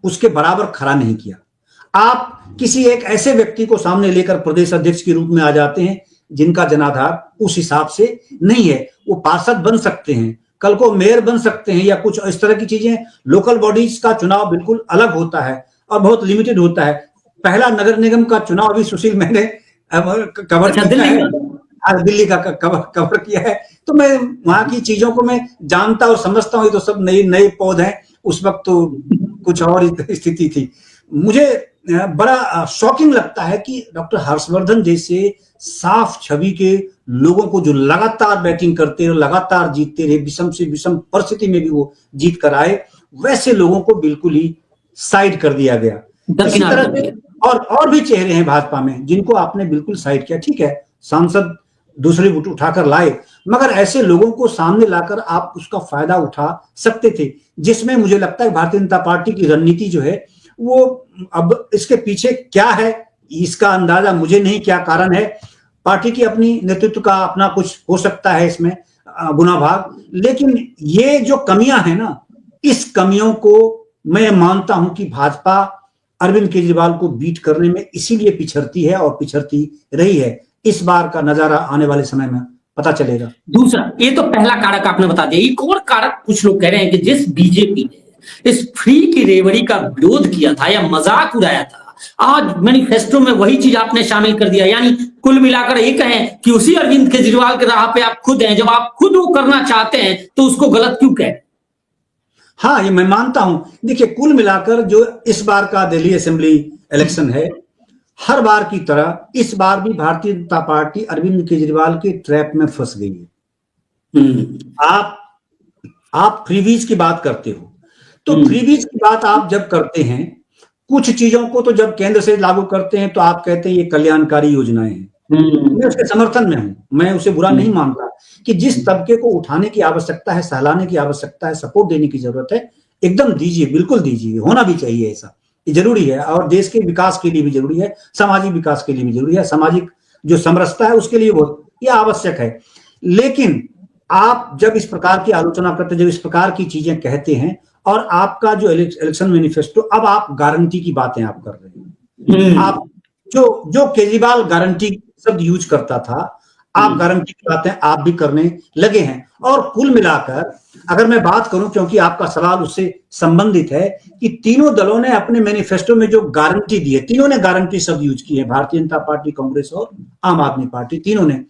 उसके बराबर खड़ा नहीं किया। आप किसी एक ऐसे व्यक्ति को सामने लेकर प्रदेश अध्यक्ष के रूप में आ जाते हैं जिनका जनाधार उस हिसाब से नहीं है। वो पार्षद बन सकते हैं, कल को मेयर बन सकते हैं या कुछ इस तरह की चीजें। लोकल बॉडीज का चुनाव बिल्कुल अलग होता है और बहुत लिमिटेड होता है। पहला नगर निगम का चुनाव अभी सुशील मैंने कवर दिल्ली का कवर किया है, तो मैं वहां की चीजों को मैं जानता और समझता हूँ। ये तो सब नए पौध हैं, उस वक्त तो कुछ और स्थिति थी। मुझे बड़ा शॉकिंग लगता है कि डॉक्टर हर्षवर्धन जैसे साफ छवि के लोगों को जो लगातार बैटिंग करते रहे, लगातार जीतते रहे, विषम से विषम परिस्थिति में भी वो जीत कर आए, वैसे लोगों को बिल्कुल ही साइड कर दिया गया। इसी तरह से और भी चेहरे हैं भाजपा में जिनको आपने बिल्कुल साइड किया। ठीक है, सांसद दूसरे वोट उठाकर लाए, मगर ऐसे लोगों को सामने लाकर आप उसका फायदा उठा सकते थे, जिसमें मुझे लगता है भारतीय जनता पार्टी की रणनीति जो है वो, अब इसके पीछे क्या है इसका अंदाजा मुझे नहीं, क्या कारण है। पार्टी की अपनी नेतृत्व का अपना कुछ हो सकता है इसमें गुना भाग, लेकिन ये जो कमियां हैं ना, इस कमियों को मैं मानता हूं कि भाजपा अरविंद केजरीवाल को बीट करने में इसीलिए पिछड़ती है और पिछड़ती रही है। इस बार का नजारा आने वाले समय में पता चलेगा। दूसरा, ये तो पहला कारक आपने बता दिया। एक और कारक कुछ लोग कह रहे हैं कि जिस बीजेपी ने इस फ्री की रेवड़ी का विरोध किया था या मजाक उड़ाया था, आज मैनिफेस्टो में वही चीज आपने शामिल कर दिया। यानी कुल मिलाकर ये कहें कि उसी अरविंद केजरीवाल के राह पे आप खुद हैं। जब आप खुद वो करना चाहते हैं तो उसको गलत क्यों कह? हाँ, ये मैं मानता हूं। देखिए, कुल मिलाकर जो इस बार का दिल्ली असेंबली इलेक्शन है, हर बार की तरह इस बार भी भारतीय जनता पार्टी अरविंद केजरीवाल के ट्रैप में फंस गई है। आप फ्रीबीज की बात करते हो, तो फ्रीबीज की बात आप जब करते हैं, कुछ चीजों को तो जब केंद्र से लागू करते हैं तो आप कहते हैं ये कल्याणकारी योजनाएं हैं। मैं उसके समर्थन में हूं, मैं उसे बुरा नहीं मानता कि जिस तबके को उठाने की आवश्यकता है, सहलाने की आवश्यकता है, सपोर्ट देने की जरूरत है, एकदम दीजिए, बिल्कुल दीजिए, होना भी चाहिए ऐसा, ये जरूरी है और देश के विकास के लिए भी जरूरी है, सामाजिक विकास के लिए भी जरूरी है, सामाजिक जो समरसता है उसके लिए बहुत ये आवश्यक है। लेकिन आप जब इस प्रकार की आलोचना करते, जब इस प्रकार की चीजें कहते हैं, और आपका जो इलेक्शन मैनिफेस्टो, अब आप गारंटी की बातें आप कर रहे हैं, आप जो केजरीवाल गारंटी शब्द यूज करता था, आप गारंटी की बातें आप भी करने लगे हैं। और कुल मिलाकर अगर मैं बात करूं, क्योंकि आपका सवाल उससे संबंधित है, कि तीनों दलों ने अपने मैनिफेस्टो में जो गारंटी दी है, तीनों ने गारंटी शब्द यूज की है, भारतीय जनता पार्टी, कांग्रेस और आम आदमी पार्टी, तीनों ने।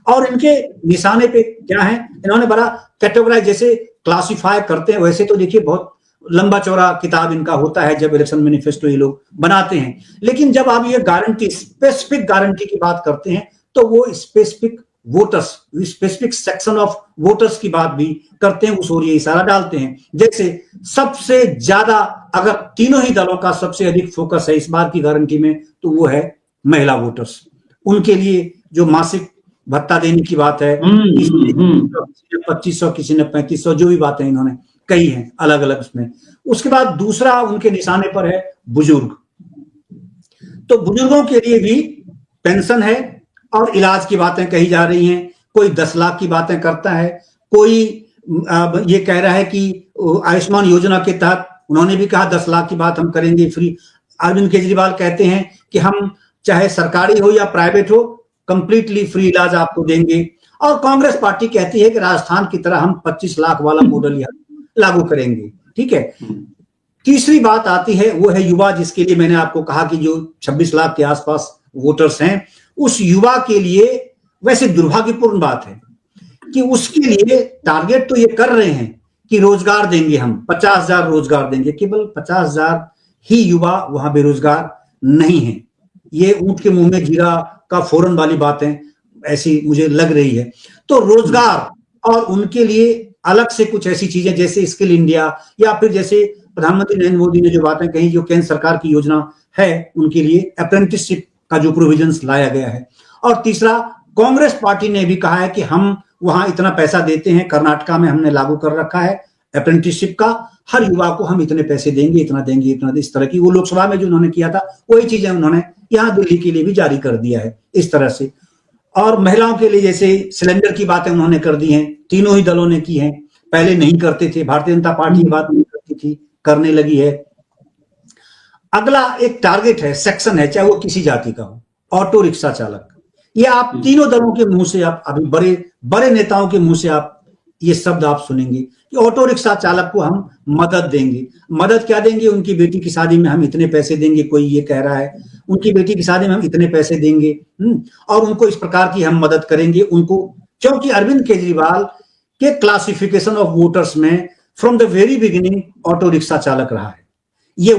और इनके निशाने पे क्या है, इन्होंने बड़ा कैटेगराइज, जैसे क्लासिफाई करते हैं, वैसे तो देखिए बहुत लंबा चौड़ा किताब इनका होता है जब इलेक्शन मैनिफेस्टो ये लोग बनाते हैं। लेकिन जब आप ये गारंटी, स्पेसिफिक गारंटी की बात करते हैं, तो वो specific voters, specific section of voters की बात भी करते हैं, उस ओर ये इशारा डालते हैं। जैसे सबसे ज्यादा, अगर तीनों ही दलों का सबसे अधिक फोकस है इस बार की गारंटी में, तो वो है महिला वोटर्स। उनके लिए जो मासिक भत्ता देने की बात है, 2500, किसी ने 3500, जो भी बातें इन्होंने कई हैं अलग अलग उसमें। उसके बाद दूसरा उनके निशाने पर है बुजुर्ग, तो बुजुर्गों के लिए भी पेंशन है और इलाज की बातें कही जा रही हैं। कोई 10 लाख की बातें करता है, कोई ये कह रहा है कि आयुष्मान योजना के तहत, उन्होंने भी कहा 10 लाख की बात हम करेंगे फ्री। अरविंद केजरीवाल कहते हैं कि हम चाहे सरकारी हो या प्राइवेट हो, कंप्लीटली फ्री इलाज आपको देंगे। और कांग्रेस पार्टी कहती है कि राजस्थान की तरह हम 25 लाख वाला मॉडल यहाँ लागू करेंगे। ठीक है। तीसरी बात आती है, वो है युवा, जिसके लिए मैंने आपको कहा कि जो 26 लाख के आसपास वोटर्स हैं, उस युवा के लिए वैसे दुर्भाग्यपूर्ण बात है कि उसके लिए टारगेट तो ये कर रहे हैं कि रोजगार देंगे, हम 50,000 रोजगार देंगे। केवल 50,000 ही युवा वहां बेरोजगार नहीं है। ये ऊंट के मुंह में जीरा का फौरन वाली बातें ऐसी मुझे लग रही है। तो रोजगार और उनके लिए अलग से कुछ ऐसी चीजें जैसे स्किल इंडिया, या फिर जैसे प्रधानमंत्री नरेंद्र मोदी ने जो बातें कही, जो केंद्र सरकार की योजना है, उनके लिए अप्रेंटिसशिप का जो प्रोविजंस लाया गया है। और तीसरा, कांग्रेस पार्टी ने भी कहा है कि हम वहां इतना पैसा देते हैं, कर्नाटका में हमने लागू कर रखा है अप्रेंटिसशिप का, हर युवा को हम इतने पैसे देंगे, इतना देंगे, इतना, इस तरह की, वो लोकसभा में जो उन्होंने किया था वही चीजें उन्होंने यहाँ दिल्ली के लिए भी जारी कर दिया है इस तरह से। और महिलाओं के लिए जैसे सिलेंडर की बातें उन्होंने कर दी हैं, तीनों ही दलों ने की हैं, पहले नहीं करते थे, भारतीय जनता पार्टी बात नहीं करती थी, करने लगी है। अगला एक टारगेट है, सेक्शन है, चाहे वो किसी जाति का हो, ऑटो रिक्शा चालक। ये आप तीनों दलों के मुंह से, आप अभी बड़े बड़े नेताओं के मुंह से आप ये शब्द आप सुनेंगे कि ऑटो रिक्शा चालक को हम मदद देंगे। मदद क्या देंगे? उनकी बेटी की शादी में हम इतने पैसे देंगे, कोई ये कह रहा है उनकी बेटी की शादी में हम इतने पैसे देंगे, और उनको इस प्रकार की हम मदद करेंगे उनको, क्योंकि अरविंद केजरीवाल के क्लासिफिकेशन ऑफ वोटर्स में from the very beginning auto rickshaw चालक रहा है। ये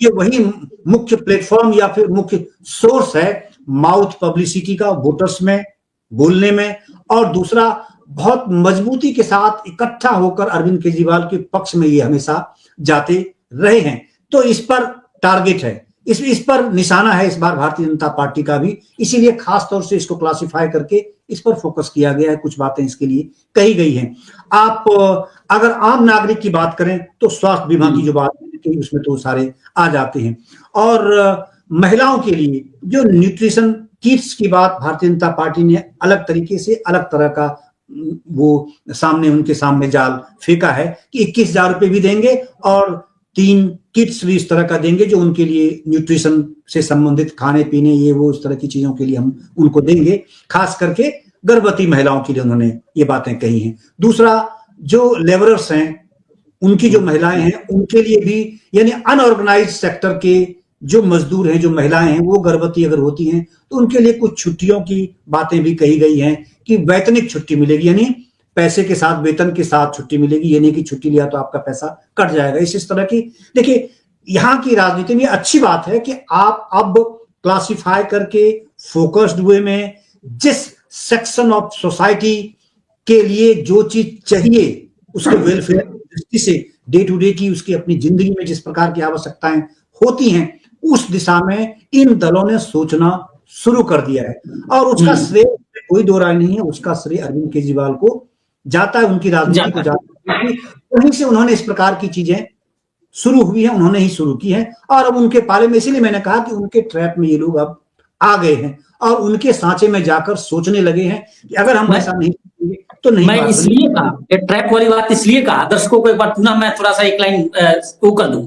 वही मुख्य प्लेटफॉर्म या फिर मुख्य सोर्स है माउथ पब्लिसिटी का वोटर्स में, बोलने में, और दूसरा बहुत मजबूती के साथ इकट्ठा होकर अरविंद केजरीवाल के पक्ष में ये हमेशा जाते रहे हैं। तो इस पर टारगेट है, इस पर निशाना है इस बार भारतीय जनता पार्टी का भी, इसीलिए खास तौर से इसको क्लासिफाई करके इस पर फोकस किया गया है, कुछ बातें इसके लिए कही गई हैं। आप अगर आम नागरिक की बात करें तो स्वास्थ्य बीमा की जो बात है उसमें तो सारे आ जाते हैं, और महिलाओं के लिए जो न्यूट्रिशन किट्स की बात भारतीय जनता पार्टी ने अलग तरीके से, अलग तरह का वो सामने उनके सामने जाल फेंका है कि 21,000 रुपए भी देंगे और 3 किट्स भी इस तरह का देंगे जो उनके लिए न्यूट्रिशन से संबंधित खाने पीने ये वो इस तरह की चीजों के लिए हम उनको देंगे, खास करके गर्भवती महिलाओं के लिए उन्होंने ये बातें कही हैं। दूसरा, जो लेबरर्स हैं, उनकी जो महिलाएं हैं उनके लिए भी, यानी अनऑर्गेनाइज सेक्टर के जो मजदूर हैं, जो महिलाएं हैं, वो गर्भवती अगर होती हैं तो उनके लिए कुछ छुट्टियों की बातें भी कही गई हैं कि वैतनिक छुट्टी मिलेगी, यानी पैसे के साथ, वेतन के साथ छुट्टी मिलेगी, ये नहीं कि छुट्टी लिया तो आपका पैसा कट जाएगा। इस तरह की, देखिए यहाँ की राजनीति में अच्छी बात है कि आप अब क्लासिफाई करके फोकस्ड वे में जिस सेक्शन ऑफ सोसाइटी के लिए जो चीज चाहिए उसके वेलफेयर दृष्टि से डे टू डे की उसकी अपनी जिंदगी में जिस प्रकार की आवश्यकताएं होती हैं, उस दिशा में इन दलों ने सोचना शुरू कर दिया है, और उसका श्रेय कोई दो राय नहीं है, उसका श्रेय अरविंद केजरीवाल को जाता है, उनकी राजनीति को जाता है। वहीं से उन्होंने इस प्रकार की चीजें शुरू हुई है, उन्होंने ही शुरू की है, और अब उनके पाले में, इसीलिए मैंने कहा कि उनके ट्रैप में ये लोग अब आ गए हैं और उनके सांचे में जाकर सोचने लगे हैं कि अगर हम ऐसा नहीं करेंगे तो नहीं। मैं इसलिए कहा, ट्रैप वाली बात इसलिए कहा, दर्शकों को एक बार पुनः मैं थोड़ा सा एक लाइन वो कर दूं।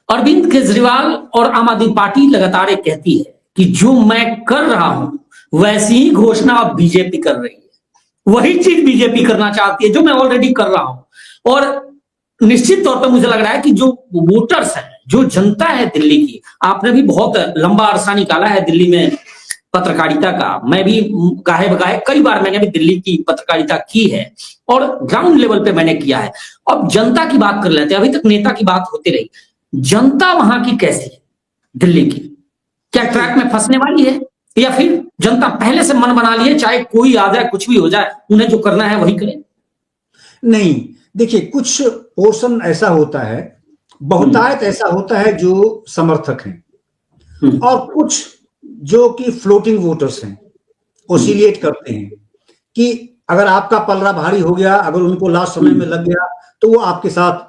अरविंद केजरीवाल और आम आदमी पार्टी लगातार एक कहती है कि जो मैं कर रहा हूं वैसी ही घोषणा अब बीजेपी कर रही है, वही चीज बीजेपी करना चाहती है जो मैं ऑलरेडी कर रहा हूं। और निश्चित तौर पर मुझे लग रहा है कि जो वोटर्स है, जो जनता है दिल्ली की, आपने भी बहुत लंबा अरसा निकाला है दिल्ली में पत्रकारिता का, मैं भी गाहे बगाहे कई बार मैंने भी दिल्ली की पत्रकारिता की है और ग्राउंड लेवल पे मैंने किया है। अब जनता की बात कर लेते हैं, अभी तक नेता की बात होती रही, जनता वहां की कैसी है दिल्ली की? क्या ट्रैक में फंसने वाली है या फिर जनता पहले से मन बना ली है, चाहे कोई आ जाए कुछ भी हो जाए, उन्हें जो करना है वही करें? नहीं, देखिए कुछ पोर्शन ऐसा होता है, बहुतायत ऐसा होता है जो समर्थक हैं, और कुछ जो कि फ्लोटिंग वोटर्स हैं, ओसिलेट करते हैं कि अगर आपका पलड़ा भारी हो गया, अगर उनको लास्ट समय में लग गया तो वो आपके साथ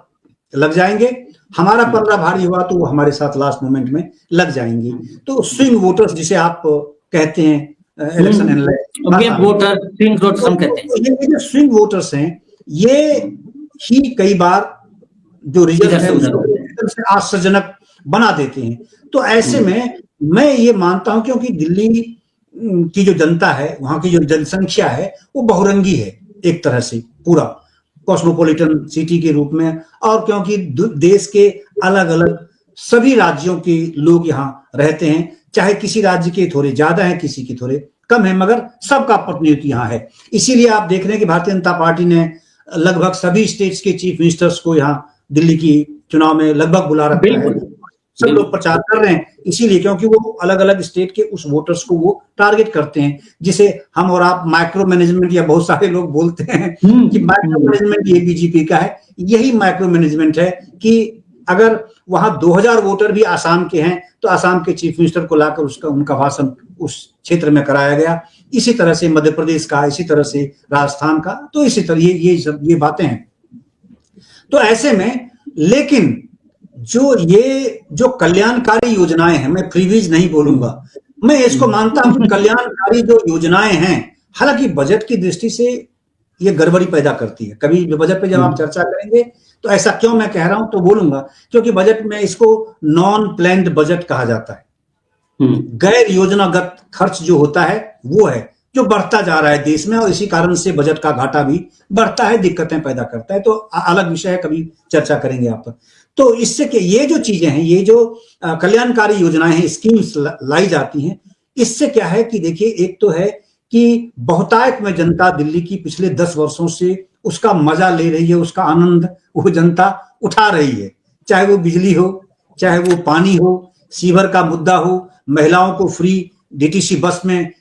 लग जाएंगे, हमारा पलड़ा भारी हुआ तो वो हमारे साथ लास्ट मोमेंट में लग जाएंगी। तो स्विंग वोटर्स जिसे आप कहते हैं, इलेक्शन वोटर स्विंग वोटर्स हम कहते हैं, ये जो स्विंग वोटर्स हैं ये ही कई बार जो रिजल्ट है उसको आश्चर्यजनक बना देते हैं। तो ऐसे में मैं ये मानता हूं, क्योंकि दिल्ली की जो जनता है, वहां की जो जनसंख्या है वो बहुरंगी है एक तरह से, पूरा कॉस्मोपॉलिटन सिटी के रूप में, और क्योंकि देश के अलग अलग सभी राज्यों के लोग यहाँ रहते हैं, चाहे किसी राज्य के थोड़े ज्यादा हैं, किसी के थोड़े कम है, मगर सबका प्रतिनिधित्व यहाँ है। इसीलिए आप देख रहे हैं कि भारतीय जनता पार्टी ने लगभग सभी स्टेट्स के चीफ मिनिस्टर्स को यहाँ दिल्ली की चुनाव में लगभग बुला रखा है, सब लोग प्रचार कर रहे हैं, इसीलिए क्योंकि वो अलग अलग स्टेट के उस वोटर्स को वो टारगेट करते हैं, जिसे हम और आप माइक्रो मैनेजमेंट, या बहुत सारे लोग बोलते हैं कि माइक्रो मैनेजमेंट ये बीजेपी का है। यही माइक्रो मैनेजमेंट है कि अगर वहां 2000 वोटर भी आसाम के हैं तो आसाम के चीफ मिनिस्टर को लाकर उनका भाषण उस क्षेत्र में कराया गया, इसी तरह से मध्य प्रदेश का, इसी तरह से राजस्थान का, तो इसी तरह ये बातें हैं। तो ऐसे में, लेकिन जो कल्याणकारी योजनाएं हैं, मैं फ्रीबीज नहीं बोलूंगा, मैं इसको मानता हूं कि कल्याणकारी जो योजनाएं हैं, हालांकि बजट की दृष्टि से ये गड़बड़ी पैदा करती है। कभी बजट पे जब आप चर्चा करेंगे तो ऐसा क्यों मैं कह रहा हूं तो बोलूंगा, क्योंकि बजट में इसको नॉन प्लान्ड बजट कहा जाता है। गैर योजनागत खर्च जो होता है वो है जो बढ़ता जा रहा है देश में, और इसी कारण से बजट का घाटा भी बढ़ता है, दिक्कतें पैदा करता है। तो अलग विषय है, कभी चर्चा करेंगे आप पर। तो इससे कि ये जो चीजें हैं, ये जो कल्याणकारी योजनाएं हैं, स्कीम्स लाई जाती हैं, इससे क्या है कि देखिए, एक तो है कि बहुतायत में जनता दिल्ली की पिछले 10 वर्षों से उसका मजा ले रही है, उसका आनंद वो जनता उठा रही है, चाहे वो बिजली हो, चाहे वो पानी हो, सीवर का मुद्दा हो, महिलाओं को फ्री डीटीसी बस में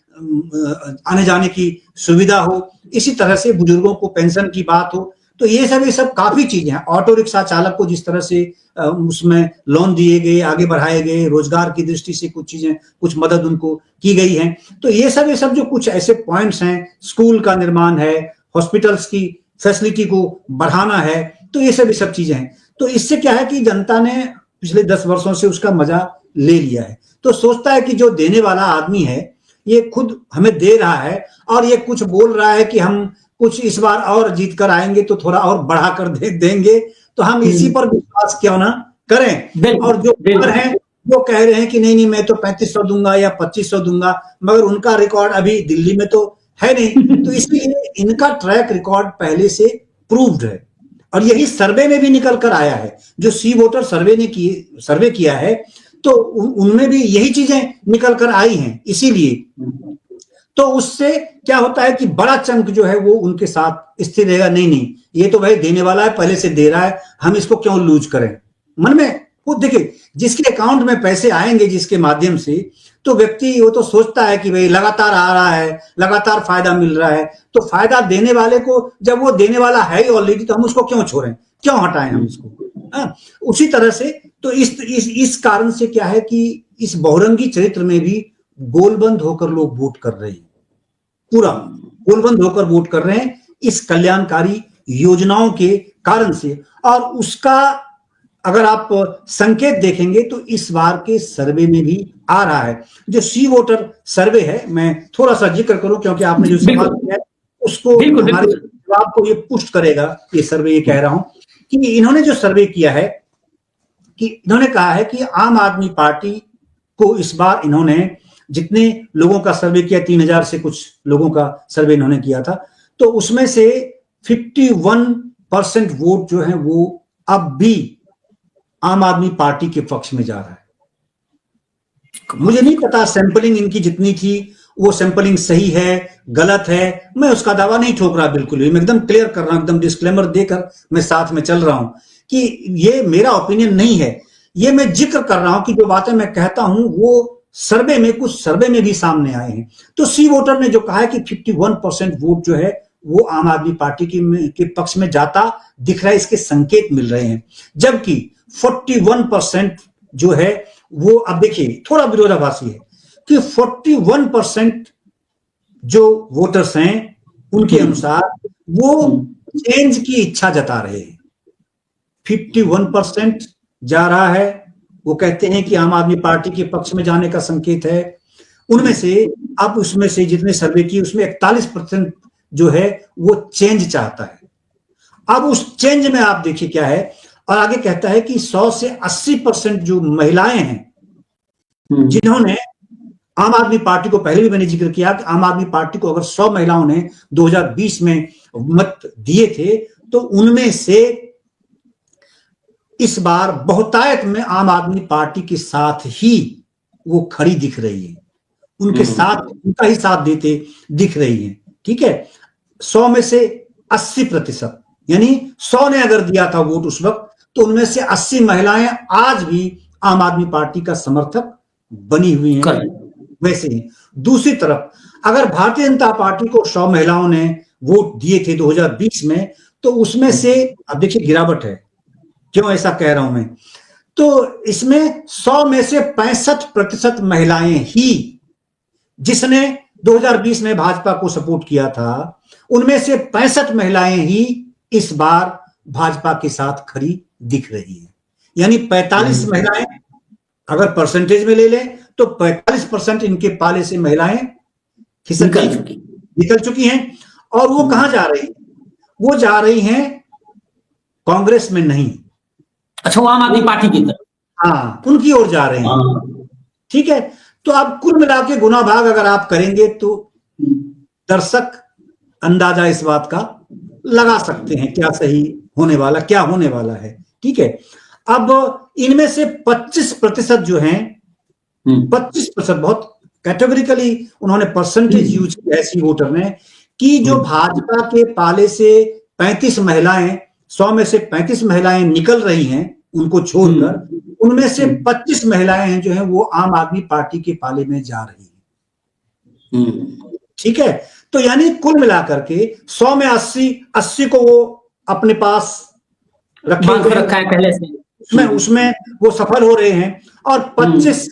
आने जाने की सुविधा हो, इसी तरह से बुजुर्गों को पेंशन की बात हो, तो ये सब काफी चीजें हैं। ऑटो रिक्शा चालक को जिस तरह से उसमें लोन दिए गए, आगे बढ़ाए गए, रोजगार की दृष्टि से कुछ चीजें, कुछ मदद उनको की गई है। तो ये सब जो कुछ ऐसे पॉइंट्स हैं, स्कूल का निर्माण है, हॉस्पिटल्स की फैसिलिटी को बढ़ाना है, तो ये सब चीजें हैं। तो इससे क्या है कि जनता ने पिछले 10 वर्षों से उसका मजा ले लिया है, तो सोचता है कि जो देने वाला आदमी है ये खुद हमें दे रहा है, और ये कुछ बोल रहा है कि हम कुछ इस बार और जीत कर आएंगे तो थोड़ा और बढ़ा कर देंगे, तो हम इसी पर विश्वास क्यों ना करें। और जो हैं वो कह रहे हैं कि नहीं मैं तो 3500 दूंगा या 2500 दूंगा, मगर उनका रिकॉर्ड अभी दिल्ली में तो है नहीं। तो इसलिए इनका ट्रैक रिकॉर्ड पहले से प्रूव्ड है, और यही सर्वे में भी निकल कर आया है। जो सी वोटर सर्वे किया है तो उनमें भी यही चीजें निकल कर आई हैं। इसीलिए तो उससे क्या होता है कि बड़ा चंक जो है वो उनके साथ स्थिर रहेगा। नहीं ये तो भाई देने वाला है, पहले से दे रहा है, हम इसको क्यों लूज करें। मन में वो देखिए, जिसके अकाउंट में पैसे आएंगे जिसके माध्यम से, तो व्यक्ति वो तो सोचता है कि भाई लगातार आ रहा है, लगातार फायदा मिल रहा है, तो फायदा देने वाले को, जब वो देने वाला है ही ऑलरेडी, तो हम उसको क्यों छोड़ें, क्यों हटाएं हम इसको। उसी तरह से तो इस कारण से क्या है कि इस बहुरंगी चरित्र में भी गोलबंद होकर लोग वोट कर रहे हैं, पूरा गोलबंद होकर वोट कर रहे हैं इस कल्याणकारी योजनाओं के कारण से। और उसका अगर आप संकेत देखेंगे तो इस बार के सर्वे में भी आ रहा है। जो सी वोटर सर्वे है, मैं थोड़ा सा जिक्र करूं क्योंकि आपने जो सवाल किया है उसको हमारे जवाब को ये पुष्ट करेगा। ये सर्वे, ये कह रहा हूं कि इन्होंने जो सर्वे किया है, कि इन्होंने कहा है कि आम आदमी पार्टी को इस बार इन्होंने जितने लोगों का सर्वे किया, 3000 से कुछ लोगों का सर्वे इन्होंने किया था, तो उसमें से 51% वोट जो है वो अब भी आम आदमी पार्टी के पक्ष में जा रहा है। मुझे नहीं पता सैंपलिंग इनकी जितनी थी वो सैंपलिंग सही है गलत है, मैं उसका दावा नहीं ठोक रहा, बिल्कुल भी मैं एकदम क्लियर कर रहा हूं, एकदम डिस्क्लेमर देकर मैं साथ में चल रहा हूं कि ये मेरा ओपिनियन नहीं है। ये मैं जिक्र कर रहा हूं कि जो बातें मैं कहता हूं वो सर्वे में, कुछ सर्वे में भी सामने आए हैं। तो सी वोटर ने जो कहा है कि 51% वोट जो है वो आम आदमी पार्टी के पक्ष में जाता दिख रहा है, इसके संकेत मिल रहे हैं। जबकि 41% जो है वो, अब देखिए थोड़ा विरोधाभासी है कि 41% जो वोटर्स हैं उनके अनुसार वो चेंज की इच्छा जता रहे हैं। 51% जा रहा है, वो कहते हैं कि आम आदमी पार्टी के पक्ष में जाने का संकेत है। उनमें से अब उसमें से जितने सर्वे किए उसमें 41% जो है वो चेंज चाहता है। अब उस चेंज में आप देखिए क्या है, और आगे कहता है कि 100 से 80% जो महिलाएं हैं जिन्होंने आम आदमी पार्टी को, पहले भी मैंने जिक्र किया कि आम आदमी पार्टी को अगर 100 महिलाओं ने 2020 में मत दिए थे तो उनमें से इस बार बहुतायत में आम आदमी पार्टी के साथ ही वो खड़ी दिख रही है, उनके साथ, उनका ही साथ देते दिख रही है। ठीक है, 100 में से 80%, यानी 100 ने अगर दिया था वोट उस वक्त, तो उनमें से 80 महिलाएं आज भी आम आदमी पार्टी का समर्थक बनी हुई हैं। वैसे ही दूसरी तरफ अगर भारतीय जनता पार्टी को 100 महिलाओं ने वोट दिए थे 2020 में, तो उसमें से अब देखिए गिरावट है। क्यों ऐसा कह रहा हूं मैं, तो इसमें 100 में से 65% महिलाएं ही, जिसने 2020 में भाजपा को सपोर्ट किया था, उनमें से 65 महिलाएं ही इस बार भाजपा के साथ खड़ी दिख रही है। यानी 45 महिलाएं अगर परसेंटेज में ले लें तो 45% इनके पाले से महिलाएं निकल चुकी हैं। और वो कहां जा रही हैं? वो जा रही हैं कांग्रेस में नहीं, अच्छा, वो आम आदमी पार्टी की तरफ, हाँ, उनकी ओर जा रहे हैं। ठीक है, तो अब कुल मिला के गुना भाग अगर आप करेंगे तो दर्शक अंदाजा इस बात का लगा सकते हैं क्या सही होने वाला, क्या होने वाला है। ठीक है, अब इनमें से 25% जो हैं, 25% बहुत कैटेगोरिकली उन्होंने परसेंटेज यूज किया ऐसी वोटर ने, कि जो भाजपा के पाले से 35 महिलाएं, 100 में से 35 महिलाएं निकल रही हैं उनको छोड़कर, उनमें से 25 महिलाएं हैं जो हैं वो आम आदमी पार्टी के पाले में जा रही हैं। ठीक है। तो यानी कुल मिलाकर के 100 में 80 को वो अपने पास रखे हुए रखा है पहले से, उसमें वो सफल हो रहे हैं, और 25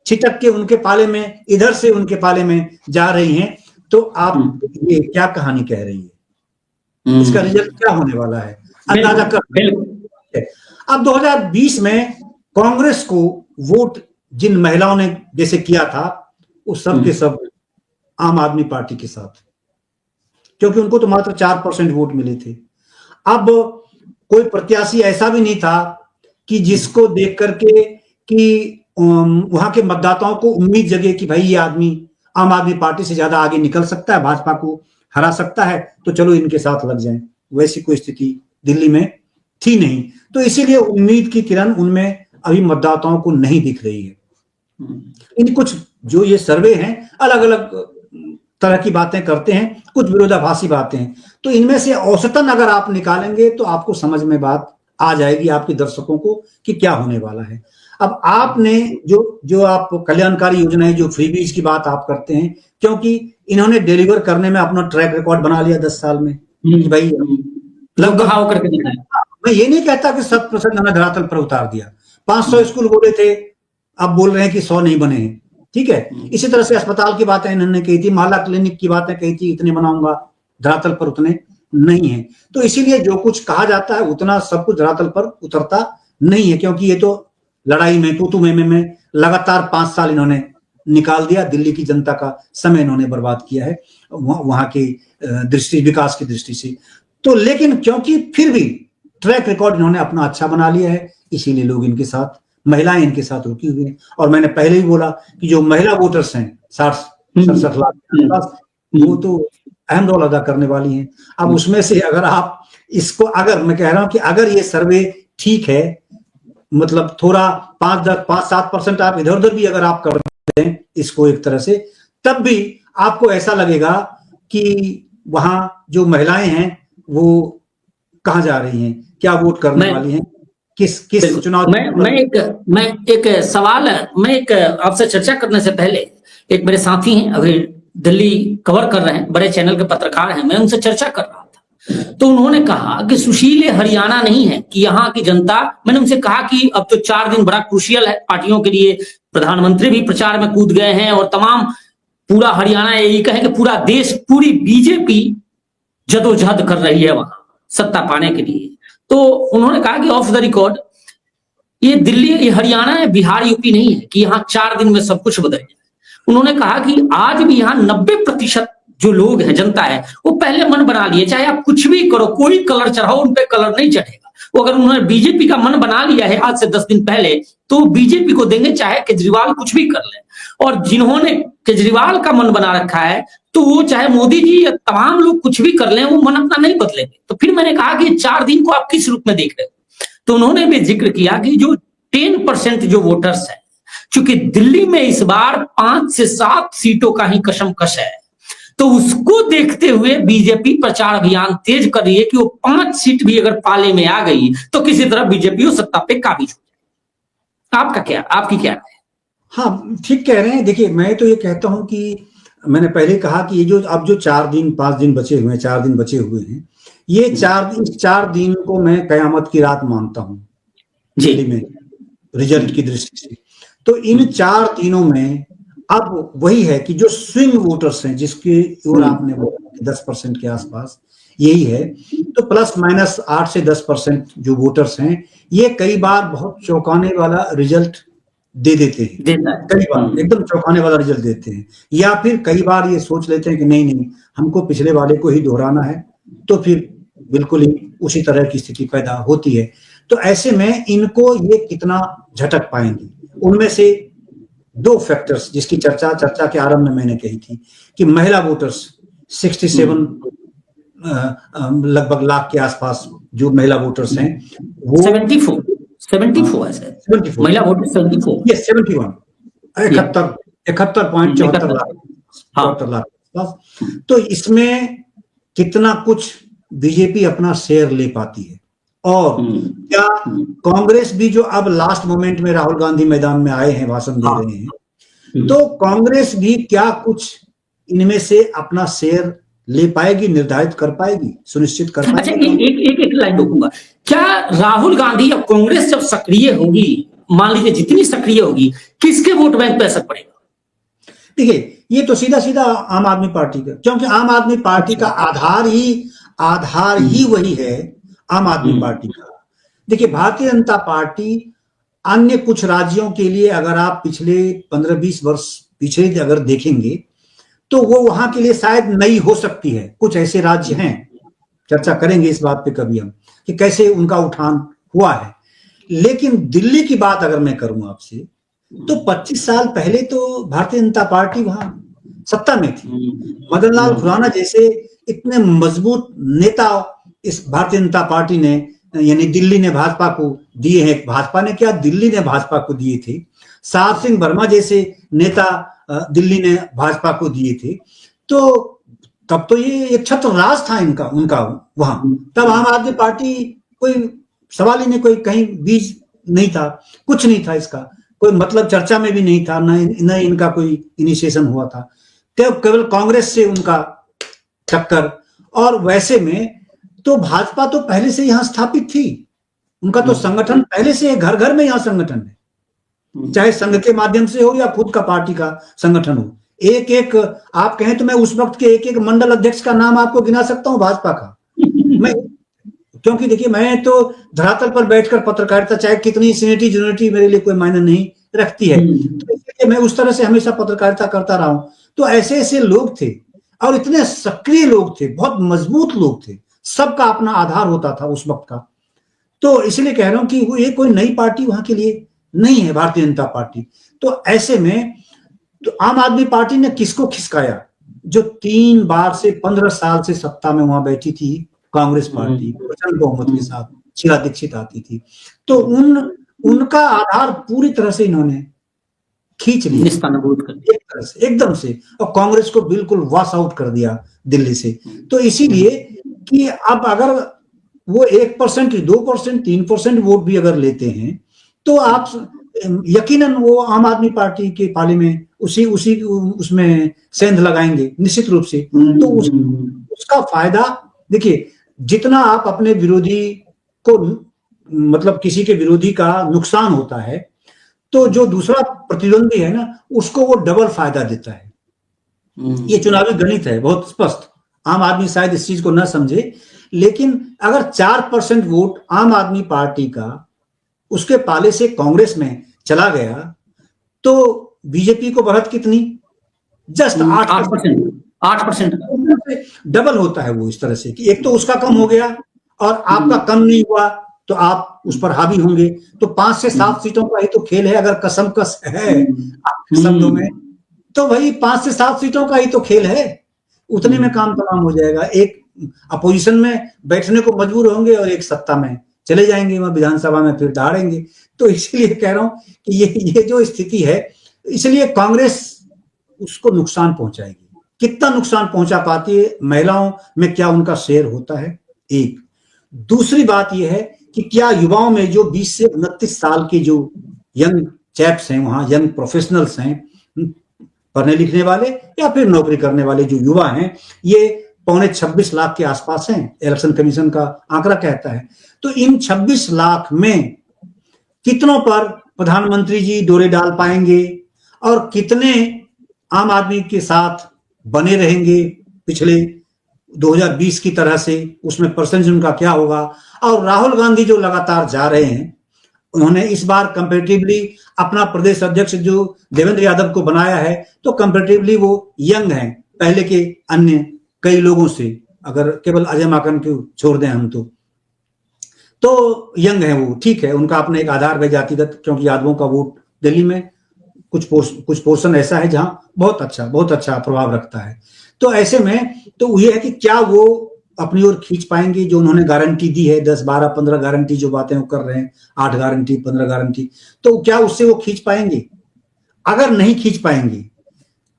छिटक के उनके पाले में, इधर से उनके पाले में जा रही हैं। तो आप ये क्या कहानी कह रही है, इसका रिजल्ट क्या होने वाला है, अंदाजा कर। अब 2020 में कांग्रेस को वोट जिन महिलाओं ने जैसे किया था, वो सब के सब आम आदमी पार्टी के साथ, क्योंकि उनको तो मात्र 4% वोट मिले थे। अब कोई प्रत्याशी ऐसा भी नहीं था कि जिसको देख करके कि वहां के मतदाताओं को उम्मीद जगे कि भाई ये आदमी आम आदमी पार्टी से ज्यादा आगे निकल सकता है, भाजपा को हरा सकता है, तो चलो इनके साथ लग जाएं। वैसी कोई स्थिति दिल्ली में थी नहीं। तो इसीलिए उम्मीद की किरण उनमें अभी मतदाताओं को नहीं दिख रही है। इन कुछ जो ये सर्वे हैं अलग अलग तरह की बातें करते हैं, कुछ विरोधाभासी बातें हैं, तो इनमें से औसतन अगर आप निकालेंगे तो आपको समझ में बात आ जाएगी आपके दर्शकों को कि क्या होने वाला है। अब आपने जो आप कल्याणकारी योजनाएं, जो फ्रीबीज की बात आप करते हैं, क्योंकि इन्होंने डिलीवर करने में अपना ट्रैक रिकॉर्ड बना लिया 10 साल में कि भाई लगभग करके दिखाया। मैं ये नहीं कहता कि 100% हमें धरातल पर उतार दिया। 500 स्कूल बोले थे, अब बोल रहे हैं कि 100 नहीं बने हैं, ठीक है। इसी तरह से अस्पताल की बातें इन्होंने कही थी, मोहल्ला क्लिनिक की बातें कही थी, इतने बनाऊंगा, धरातल पर उतने नहीं है। तो इसीलिए जो कुछ कहा जाता है उतना सब कुछ धरातल पर उतरता नहीं है, क्योंकि ये तो लड़ाई में तू में लगातार 5 साल इन्होंने निकाल दिया, दिल्ली की जनता का समय इन्होंने बर्बाद किया है वहां की दृष्टि, विकास की दृष्टि से। तो लेकिन क्योंकि फिर भी ट्रैक रिकॉर्ड इन्होंने अपना अच्छा बना लिया है, इसीलिए लोग इनके साथ, महिलाएं इनके साथ रुकी हुई हैं। और मैंने पहले ही बोला कि जो महिला वोटर्स हैं 60-67 लाख के आसपास, वो तो अहम रोल अदा करने वाली हैं। अब उसमें से अगर आप इसको, अगर मैं कह रहा हूं कि अगर ये सर्वे ठीक है, मतलब थोड़ा 5-7% आप इधर उधर भी अगर आप कर दें इसको एक तरह से, तब भी आपको ऐसा लगेगा कि वहां जो महिलाएं हैं वो कहां जा रही हैं, क्या वोट करने वाली हैं, किस चुनाव। मैं एक सवाल, मैं एक आपसे चर्चा करने से पहले, एक मेरे साथी हैं अभी दिल्ली कवर कर रहे हैं, बड़े चैनल के पत्रकार हैं, मैं उनसे चर्चा कर रहा था, तो उन्होंने कहा कि सुशील हरियाणा नहीं है, कि यहाँ की जनता, मैंने उनसे कहा कि अब तो 4 दिन बड़ा क्रूशियल है पार्टियों के लिए, प्रधानमंत्री भी प्रचार में कूद गए हैं और तमाम पूरा हरियाणा, यही कहे कि पूरा देश, पूरी बीजेपी जदोजहद कर रही है वहां सत्ता पाने के लिए। तो उन्होंने कहा कि ऑफ द रिकॉर्ड ये दिल्ली, ये हरियाणा है, बिहार यूपी नहीं है कि यहाँ 4 दिन में सब कुछ बदल जाए। उन्होंने कहा कि आज भी यहाँ 90% जो लोग हैं, जनता है, वो पहले मन बना लिए, चाहे आप कुछ भी करो, कोई कलर चढ़ाओ, उन पे कलर नहीं चढ़ेगा। वो अगर उन्होंने बीजेपी का मन बना लिया है आज से 10 दिन पहले, तो बीजेपी को देंगे, चाहे केजरीवाल कुछ भी कर ले। और जिन्होंने केजरीवाल का मन बना रखा है, तो वो चाहे मोदी जी या तमाम लोग कुछ भी कर लें, वो मन अपना नहीं बदलेंगे। तो फिर मैंने कहा कि 4 दिन को आप किस रूप में देख रहे हो? तो उन्होंने भी जिक्र किया कि जो 10% जो वोटर्स है, चूंकि दिल्ली में इस बार 5 से 7 सीटों का ही कशमकश है, तो उसको देखते हुए बीजेपी प्रचार अभियान तेज कर रही है कि वो 5 सीट भी अगर पाले में आ गई तो किसी तरह बीजेपी सत्ता पे काबिज हो जाए। आपकी क्या राय है? हाँ, ठीक कह रहे हैं। देखिए, मैं तो ये कहता हूं कि मैंने पहले कहा कि ये जो अब जो 4 दिन 5 दिन बचे हुए हैं, 4 दिन बचे हुए हैं, ये 4 दिन को मैं कयामत की रात मानता हूं दिल्ली में रिजल्ट की दृष्टि से। तो इन 4 दिनों में अब वही है कि जो स्विंग वोटर्स हैं, जिसके और आपने बोला 10% के आसपास यही है, तो प्लस माइनस 8 से 10% जो वोटर्स हैं, ये कई बार बहुत चौंकाने वाला रिजल्ट दे देते हैं, कई बार एकदम चौंकाने वाला रिजल्ट देते हैं, या फिर कई बार ये सोच लेते हैं कि नहीं हमको पिछले वाले को ही दोहराना है, तो फिर बिल्कुल ही उसी तरह की स्थिति पैदा होती है। तो ऐसे में इनको ये कितना झटक पाएंगे, उनमें से 2 फैक्टर्स जिसकी चर्चा के आरंभ में मैंने कही थी कि महिला वोटर्स 67 लगभग लाख के आसपास जो महिला वोटर्स हैं, वो 74 है सर, महिला वोटर 74, ये 71 71.74 लाख। तो इसमें कितना कुछ बीजेपी अपना शेयर ले पाती है, और क्या कांग्रेस भी, जो अब लास्ट मोमेंट में राहुल गांधी मैदान में आए हैं, भाषण दे रहे हैं, तो कांग्रेस भी क्या कुछ इनमें से अपना शेयर ले पाएगी, निर्धारित कर पाएगी, सुनिश्चित कर अच्छा, पाएगी। एक लाइन रोकूंगा। क्या राहुल गांधी या कांग्रेस जब सक्रिय होगी, मान लीजिए जितनी सक्रिय होगी, किसके वोट बैंक पे असर पड़ेगा? देखिए, ये तो सीधा सीधा आम आदमी पार्टी का, क्योंकि आम आदमी पार्टी का आधार ही वही है आम आदमी पार्टी का। देखिए, भारतीय जनता पार्टी अन्य कुछ राज्यों के लिए अगर आप पिछले 15-20 वर्ष पीछे अगर देखेंगे तो वो वहां के लिए शायद नई हो सकती है। कुछ ऐसे राज्य हैं, चर्चा करेंगे इस बात पे कभी हम, कि कैसे उनका उठान हुआ है। लेकिन दिल्ली की बात अगर मैं करूं आपसे, तो 25 साल पहले तो भारतीय जनता पार्टी वहां सत्ता में थी। मदन लाल खुराना जैसे इतने मजबूत नेता इस भारतीय जनता पार्टी ने, यानी दिल्ली ने भाजपा को दिए हैं। भाजपा ने क्या, दिल्ली ने भाजपा को दिए थे। साहब सिंह वर्मा जैसे नेता दिल्ली ने भाजपा को दिए थे। तो तब तो ये एक छत्र राज था उनका वहां। तब आम आदमी पार्टी कोई सवाल ही नहीं, कोई कहीं बीज नहीं था, कुछ नहीं था, इसका कोई मतलब चर्चा में भी नहीं था, न इनका कोई इनिशिएशन हुआ था। तब केवल कांग्रेस से उनका टक्कर। और वैसे में तो भाजपा तो पहले से यहां स्थापित थी, उनका तो संगठन पहले से घर घर में यहां संगठन है, चाहे संघ के माध्यम से हो या खुद का पार्टी का संगठन हो। एक एक आप कहें तो मैं उस वक्त के एक एक मंडल अध्यक्ष का नाम आपको गिना सकता हूं भाजपा का। मैं, क्योंकि देखिए, मैं तो धरातल पर बैठकर पत्रकारिता, चाहे कितनी सीनियरिटी जूनियरिटी मेरे लिए कोई मायने नहीं रखती है, तो इसलिए मैं उस तरह से हमेशा पत्रकारिता करता रहा हूं। तो ऐसे ऐसे लोग थे और इतने सक्रिय लोग थे, बहुत मजबूत लोग थे, सबका अपना आधार होता था उस वक्त का। तो इसलिए कह रहा हूं कि वो ये कोई नई पार्टी वहां के लिए नहीं है भारतीय जनता पार्टी। तो ऐसे में तो आम आदमी पार्टी ने किसको खिसकाया? जो 3 बार से 15 साल से सत्ता में वहां बैठी थी कांग्रेस पार्टी, प्रचंड बहुमत के साथ शीला दीक्षित आती थी, तो उनका आधार पूरी तरह से इन्होंने खींच लिया, एक तरह से एकदम से, और कांग्रेस को बिल्कुल वॉश आउट कर दिया दिल्ली से। तो इसीलिए कि अब अगर वो 1%, 2%, 3% वोट भी अगर लेते हैं तो आप यकीनन वो आम आदमी पार्टी के पाले में उसमें सेंध लगाएंगे निश्चित रूप से। तो उसका फायदा, देखिए, जितना आप अपने विरोधी को, मतलब किसी के विरोधी का नुकसान होता है, तो जो दूसरा प्रतिद्वंदी है ना, उसको वो डबल फायदा देता है। ये चुनावी गणित है, बहुत स्पष्ट। आम आदमी शायद इस चीज को ना समझे, लेकिन अगर 4% वोट आम आदमी पार्टी का उसके पाले से कांग्रेस में चला गया, तो बीजेपी को बढ़त कितनी? जस्ट 8%। डबल होता है वो इस तरह से कि एक तो उसका कम हो गया और आपका कम नहीं हुआ, तो आप उस पर हावी होंगे। तो 5 से 7 सीटों का ही तो खेल है, अगर कसमकस है आपके शब्दों में, तो वही 5 से 7 सीटों का ही तो खेल है। उतने में काम तमाम हो जाएगा। एक अपोजिशन में बैठने को मजबूर होंगे और एक सत्ता में चले जाएंगे, वहां विधानसभा में फिर दहाड़ेंगे। तो इसलिए कह रहा हूं कि ये जो स्थिति है, इसलिए कांग्रेस उसको नुकसान पहुंचाएगी। कितना नुकसान पहुंचा पाती है, महिलाओं में क्या उनका शेयर होता है, एक। दूसरी बात यह है कि क्या युवाओं में जो 20 से 29 साल के जो यंग चैप्स हैं, वहां यंग प्रोफेशनल्स हैं, पढ़ने लिखने वाले या फिर नौकरी करने वाले जो युवा हैं, ये 25 लाख के आसपास हैं, इलेक्शन कमीशन का आंकड़ा कहता है। तो इन 26 लाख में कितनों पर प्रधानमंत्री जी डोरे डाल पाएंगे और कितने आम आदमी के साथ बने रहेंगे पिछले 2020 की तरह से, उसमें परसेंटेज उनका क्या होगा। और राहुल गांधी जो लगातार जा रहे हैं, उन्होंने इस बार कंपैरेटिवली अपना प्रदेश अध्यक्ष जो देवेंद्र यादव को बनाया है, तो कंपैरेटिवली वो यंग हैं पहले के अन्य कई लोगों से, अगर केवल अजय माकन को छोड़ दें हम तो यंग है वो, ठीक है। उनका अपना एक आधार है जातिगत, क्योंकि यादवों का वोट दिल्ली में कुछ पोर्शन ऐसा है जहां बहुत अच्छा प्रभाव रखता है। तो ऐसे में तो ये है कि क्या वो अपनी ओर खींच पाएंगे, जो उन्होंने गारंटी दी है, 10, 12, 15 गारंटी जो बातें वो कर रहे हैं, 8 गारंटी, 15 गारंटी, तो क्या उससे वो खींच पाएंगे? अगर नहीं खींच पाएंगे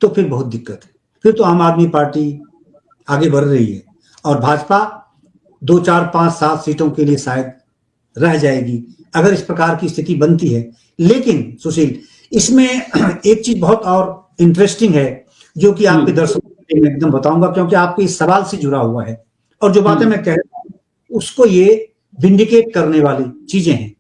तो फिर बहुत दिक्कत है। फिर तो आम आदमी पार्टी आगे बढ़ रही है और भाजपा 2, 4, 5, 7 सीटों के लिए शायद रह जाएगी, अगर इस प्रकार की स्थिति बनती है। लेकिन सुशील, इसमें एक चीज बहुत और इंटरेस्टिंग है, जो कि आपके दर्शकों मैं एकदम बताऊंगा, क्योंकि आपके इस सवाल से जुड़ा हुआ है और जो बातें मैं कह रहा हूँ उसको ये विंडिकेट करने वाली चीजें हैं।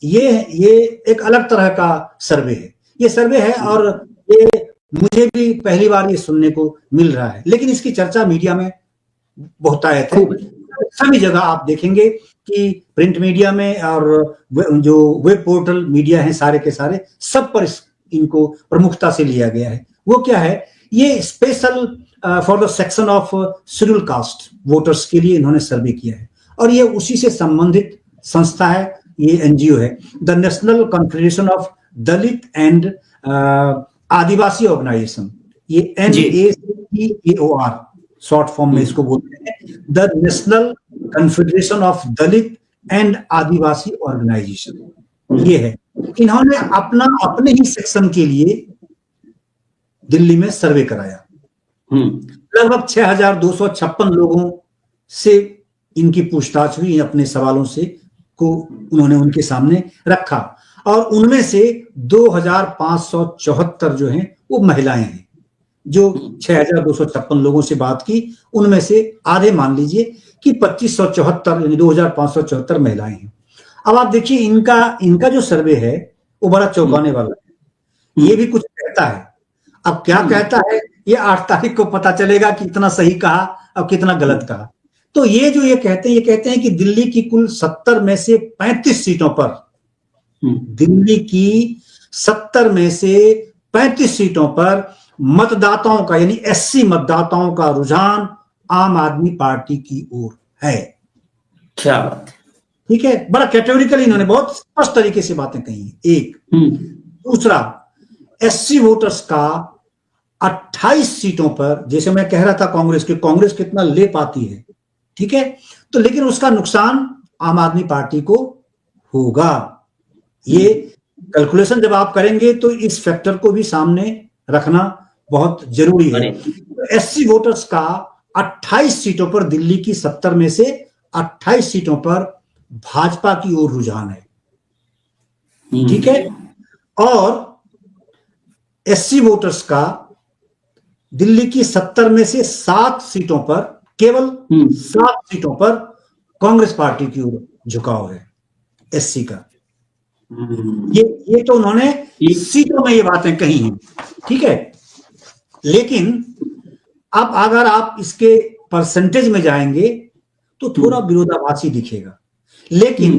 ये एक अलग तरह का सर्वे है, ये सर्वे है और ये मुझे भी पहली बार ये सुनने को मिल रहा है, लेकिन इसकी चर्चा मीडिया में बहुतायत है। सभी जगह आप देखेंगे कि प्रिंट मीडिया में और जो वेब पोर्टल मीडिया है सारे के सारे, सब पर इनको प्रमुखता से लिया गया है। वो क्या है, ये special for the section of schedule caste voters के लिए इन्होंने सर्वे किया है और ये उसी से संबंधित संस्था है, ये एनजीओ है, the National Confederation of Dalit and Adivasi Organisation, ये NACPAOR शॉर्ट फॉर्म में इसको बोलते हैं, the National Confederation of Dalit and Adivasi Organisation. ये है, इन्होंने अपने ही सेक्शन के लिए दिल्ली में सर्वे कराया। लगभग 6256 लोगों से इनकी पूछताछ हुई, अपने सवालों से को उन्होंने उनके सामने रखा और उनमें से 2574 जो हैं वो महिलाएं हैं। जो 6256 लोगों से बात की उनमें से आधे मान लीजिए कि 2574 यानी 2574 महिलाएं हैं। अब आप देखिए इनका जो सर्वे है वो बड़ा चौंकाने वाला है, ये भी कुछ कहता है। अब क्या कहता है ये 8 तारीख को पता चलेगा कि कितना सही कहा और कितना गलत कहा। तो ये कहते हैं कि दिल्ली की कुल 70 में से 35 सीटों पर, दिल्ली की 70 में से 35 सीटों पर मतदाताओं का यानी SC मतदाताओं का रुझान आम आदमी पार्टी की ओर है। क्या बात, ठीक है, बड़ा कैटेगोरिकली इन्होंने बहुत स्पष्ट तरीके से बातें कही हैं। एक दूसरा, SC वोटर्स का 28 सीटों पर, जैसे मैं कह रहा था कांग्रेस कितना ले पाती है, ठीक है, तो लेकिन उसका नुकसान आम आदमी पार्टी को होगा। ये कैलकुलेशन जब आप करेंगे तो इस फैक्टर को भी सामने रखना बहुत जरूरी है। SC वोटर्स का 28 सीटों पर, दिल्ली की 70 में से 28 सीटों पर भाजपा की ओर रुझान है, ठीक है, और SC वोटर्स का दिल्ली की 70 में से 7 सीटों पर, केवल 7 सीटों पर कांग्रेस पार्टी की ओर झुकाव है SC का। ये तो उन्होंने सीटों में ये बातें कही हैं, ठीक है, लेकिन अब अगर आप इसके परसेंटेज में जाएंगे तो थोड़ा विरोधाभासी दिखेगा। लेकिन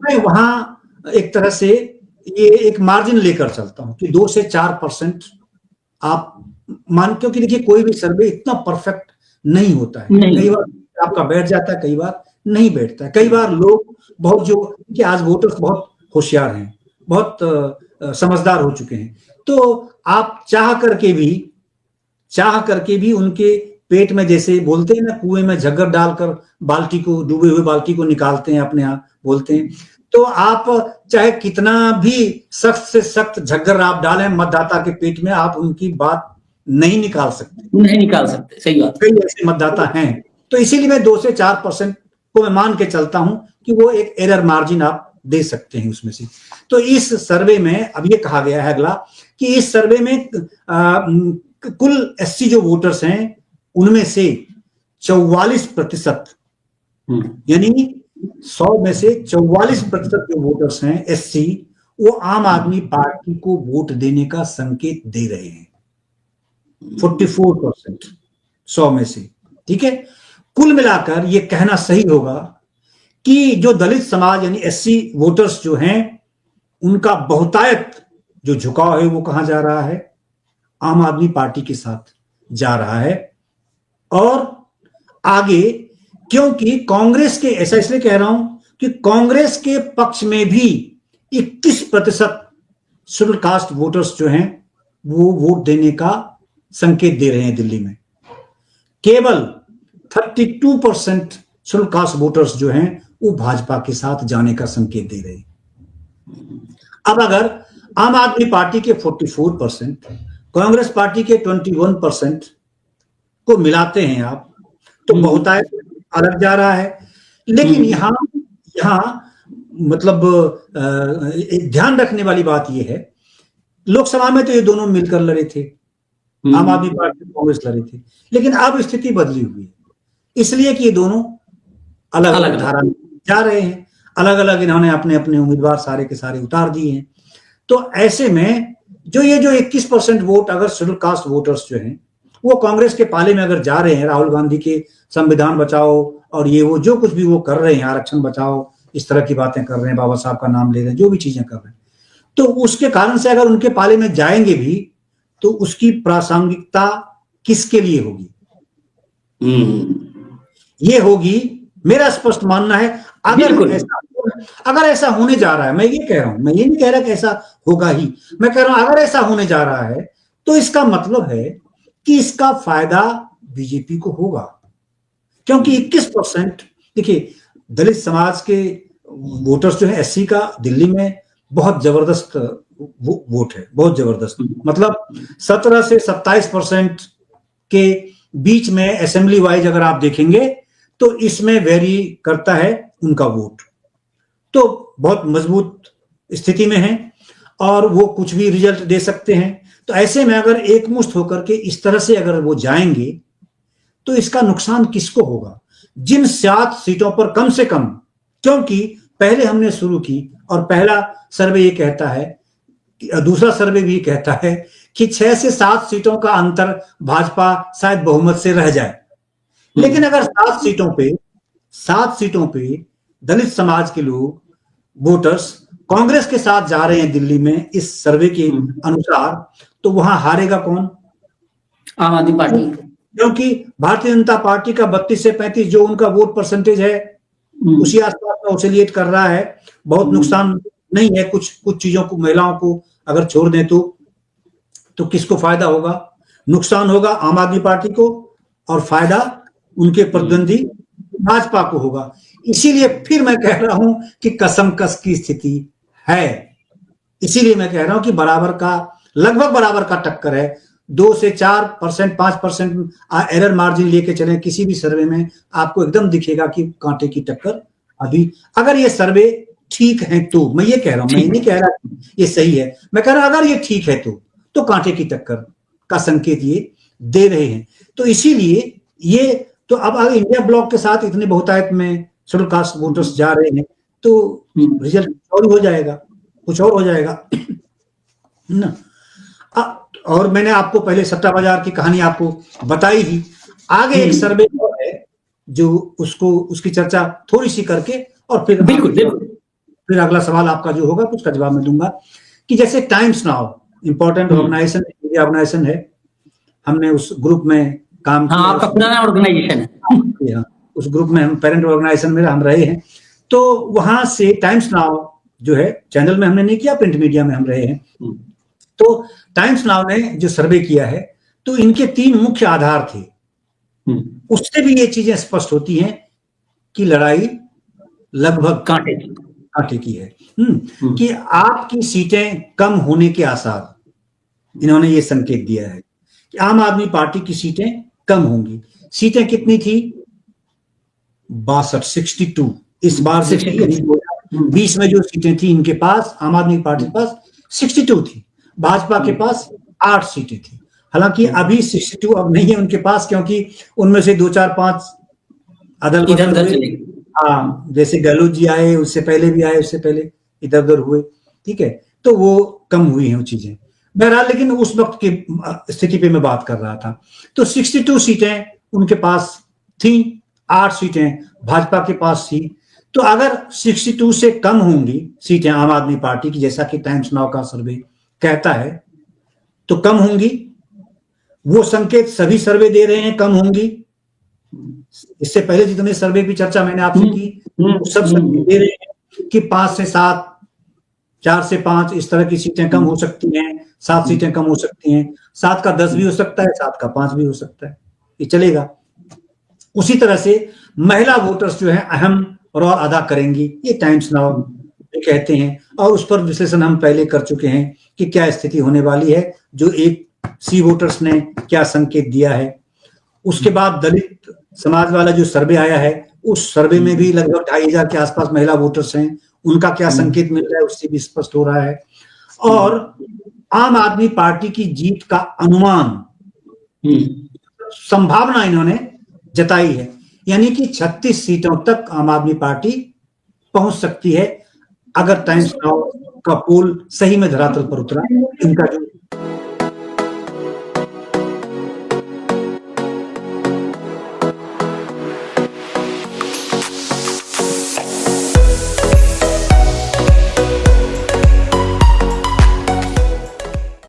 मैं वहां एक तरह से ये एक मार्जिन लेकर चलता हूं कि 2 से 4% आप मान, क्योंकि देखिए कोई भी सर्वे इतना परफेक्ट नहीं होता है, कई बार आपका बैठ जाता है, कई बार नहीं बैठता है, कई बार लोग बहुत जो कि आज वोटर्स बहुत होशियार हैं, बहुत समझदार हो चुके हैं, तो आप चाह करके भी उनके पेट में, जैसे बोलते हैं ना, कुएं में झग्गर डालकर डूबे हुए बाल्टी को निकालते हैं अपने आप, बोलते हैं, तो आप चाहे कितना भी सख्त से सख्त झग्गर आप डालें मतदाता के पेट में, आप उनकी बात नहीं निकाल सकते, सही बात। कई ऐसे मतदाता हैं, तो इसीलिए मैं 2 से 4% को मैं मान के चलता हूं कि वो एक एरर मार्जिन आप दे सकते हैं उसमें से। तो इस सर्वे में अब ये कहा गया है अगला कि इस सर्वे में कुल SC जो वोटर्स हैं उनमें से 44% यानी 100 में से 44% जो वोटर्स हैं SC, वो आम आदमी पार्टी को वोट देने का संकेत दे रहे हैं। 44% 100 में से, ठीक है। कुल मिलाकर ये कहना सही होगा कि जो दलित समाज यानी SC वोटर्स जो हैं उनका बहुतायत जो झुकाव है वो कहां जा रहा है, आम आदमी पार्टी के साथ जा रहा है। और आगे, क्योंकि कांग्रेस के, ऐसा इसलिए कह रहा हूं कि कांग्रेस के पक्ष में भी 21% शेड्यूल कास्ट वोटर्स जो हैं वो वोट देने का संकेत दे रहे हैं दिल्ली में। केवल 32% शेड्यूल कास्ट वोटर्स जो हैं वो भाजपा के साथ जाने का संकेत दे रहे हैं। अब अगर आम आदमी पार्टी के 44%, कांग्रेस पार्टी के 21% को मिलाते हैं आप, तो बहुतायत अलग जा रहा है। लेकिन यहां मतलब ध्यान रखने वाली बात यह है, लोकसभा में तो ये दोनों मिलकर लड़े थे, आम आदमी पार्टी कांग्रेस लड़ी थी, लेकिन अब स्थिति बदली हुई है, इसलिए कि ये दोनों अलग अलग धारा में जा रहे हैं, अलग अलग इन्होंने अपने अपने उम्मीदवार सारे के सारे उतार दिए हैं। तो ऐसे में जो 21% वोट अगर शेड्यूल कास्ट वोटर्स जो हैं वो कांग्रेस के पाले में अगर जा रहे हैं, राहुल गांधी के संविधान बचाओ और ये वो जो कुछ भी वो कर रहे हैं, आरक्षण बचाओ, इस तरह की बातें कर रहे हैं, बाबा साहब का नाम ले रहे हैं, जो भी चीजें कर रहे हैं, तो उसके कारण से अगर उनके पाले में जाएंगे भी तो उसकी प्रासंगिकता किसके लिए होगी? ये होगी, मेरा स्पष्ट मानना है, अगर ऐसा होने जा रहा है, मैं ये कह रहा हूं, मैं ये नहीं कह रहा कि ऐसा होगा ही, मैं कह रहा हूं अगर ऐसा होने जा रहा है तो इसका मतलब है कि इसका फायदा बीजेपी को होगा, क्योंकि 21% देखिए दलित समाज के वोटर्स जो है एससी का दिल्ली में बहुत जबरदस्त वोट है, बहुत जबरदस्त, मतलब 17 से 27% के बीच में असेंबली वाइज अगर आप देखेंगे तो इसमें वेरी करता है उनका वोट, तो बहुत मजबूत स्थिति में है और वो कुछ भी रिजल्ट दे सकते हैं। तो ऐसे में अगर एकमुश्त होकर के इस तरह से अगर वो जाएंगे तो इसका नुकसान किसको होगा? जिन 7 सीटों पर कम से कम, क्योंकि पहले हमने शुरू की और पहला सर्वे ये कहता है, दूसरा सर्वे भी कहता है कि 6 से 7 सीटों का अंतर भाजपा शायद बहुमत से रह जाए, लेकिन अगर 7 सीटों पे दलित समाज के लोग वोटर्स कांग्रेस के साथ जा रहे हैं दिल्ली में इस सर्वे के अनुसार, तो वहां हारेगा कौन? आम आदमी पार्टी, क्योंकि भारतीय जनता पार्टी का 32 से 35 जो उनका वोट परसेंटेज है उसी आसपास में ऑसिलेट कर रहा है, बहुत नुकसान नहीं है, कुछ चीजों को, महिलाओं को अगर छोड़ दें तो किसको फायदा होगा? नुकसान होगा आम आदमी पार्टी को और फायदा उनके प्रतिद्वंदी भाजपा को होगा। इसीलिए फिर मैं कह रहा हूं कि कसमकस की स्थिति है, इसीलिए मैं कह रहा हूं कि बराबर का, लगभग बराबर का टक्कर है, 2 से 4%, 5% एरर मार्जिन लेके चले किसी भी सर्वे में आपको एकदम दिखेगा कि कांटे की टक्कर अभी, अगर ये सर्वे ठीक है तो, मैं ये कह रहा हूं, मैं नहीं कह रहा ये सही है, मैं कह रहा हूं अगर ये ठीक है तो कांटे की टक्कर का संकेत ये दे रहे हैं। तो इसीलिए ये, तो अब अगर इंडिया ब्लॉक के साथ इतने बहुतायत में शेड्यूल कास्ट वोटर्स जा रहे हैं तो रिजल्ट और हो जाएगा, कुछ और हो जाएगा ना। और मैंने आपको पहले सट्टा बाजार की कहानी आपको बताई ही, आगे एक सर्वे और है जो उसकी चर्चा थोड़ी सी करके और फिर अगला सवाल आपका जो होगा उसका जवाब मैं दूंगा, कि जैसे Times Now important organisation, India organisation है, हमने उस ग्रुप में काम किया, आपका पुराना ऑर्गेनाइजेशन है, उस ग्रुप में हम पेरेंट ऑर्गेनाइजेशन में हम रहे हैं, तो वहां से टाइम्स नाउ जो है, चैनल में हमने नहीं किया, प्रिंट मीडिया में हम रहे हैं, तो टाइम्स नाउ ने जो सर्वे किया है तो इनके 3 मुख्य आधार थे, उससे भी ये चीजें स्पष्ट होती हैं कि लड़ाई लगभग कांटे की है, कि आपकी सीटें कम होने के आसार, इन्होंने ये संकेत दिया है कि आम आदमी पार्टी की सीटें कम होंगी। सीटें कितनी थी? 62 इस बार 20 में जो सीटें थी इनके पास, आम आदमी पार्टी के पास 62 थी, भाजपा के पास 8 सीटें थी। हालांकि अभी 62 अब नहीं है उनके पास, क्योंकि उनमें से 2, 4, 5 अदल हाँ, जैसे गहलोत जी आए, उससे पहले भी आए, उससे पहले इधर उधर हुए, ठीक है, तो वो कम हुई हैं वो चीजें, बहरहाल। लेकिन उस वक्त की स्थिति पे मैं बात कर रहा था, तो 62 सीटें उनके पास थी, 8 सीटें भाजपा के पास थी। तो अगर 62 से कम होंगी सीटें आम आदमी पार्टी की, जैसा कि टाइम्स नाउ का सर्वे कहता है, तो कम होंगी, वो संकेत सभी सर्वे दे रहे हैं, कम होंगी। इससे पहले जितने सर्वे की चर्चा मैंने आपसे की, सब संकेत दे रहे हैं कि 5 से 7, 4 से 5 इस तरह की सीटें कम हो सकती हैं, 7 सीटें कम हो सकती हैं, 7 का 10 भी हो सकता है, 7 का 5 भी हो सकता है, ये चलेगा। उसी तरह से महिला वोटर्स जो है अहम रोल अदा करेंगी, ये टाइम्स नाउ कहते हैं, और उस पर विश्लेषण हम पहले कर चुके हैं कि क्या स्थिति होने वाली है, जो एक सी वोटर्स ने क्या संकेत दिया है। उसके बाद दलित समाज वाला जो सर्वे आया है, उस सर्वे में भी लगभग 2500 के आसपास महिला वोटर्स हैं, उनका क्या संकेत मिल रहा है उससे भी स्पष्ट हो रहा है। और आम आदमी पार्टी की जीत का अनुमान संभावना इन्होंने जताई है, यानी कि 36 सीटों तक आम आदमी पार्टी पहुंच सकती है अगर टाइम्स नाउ का पोल सही में धरातल पर उतरा। इनका जो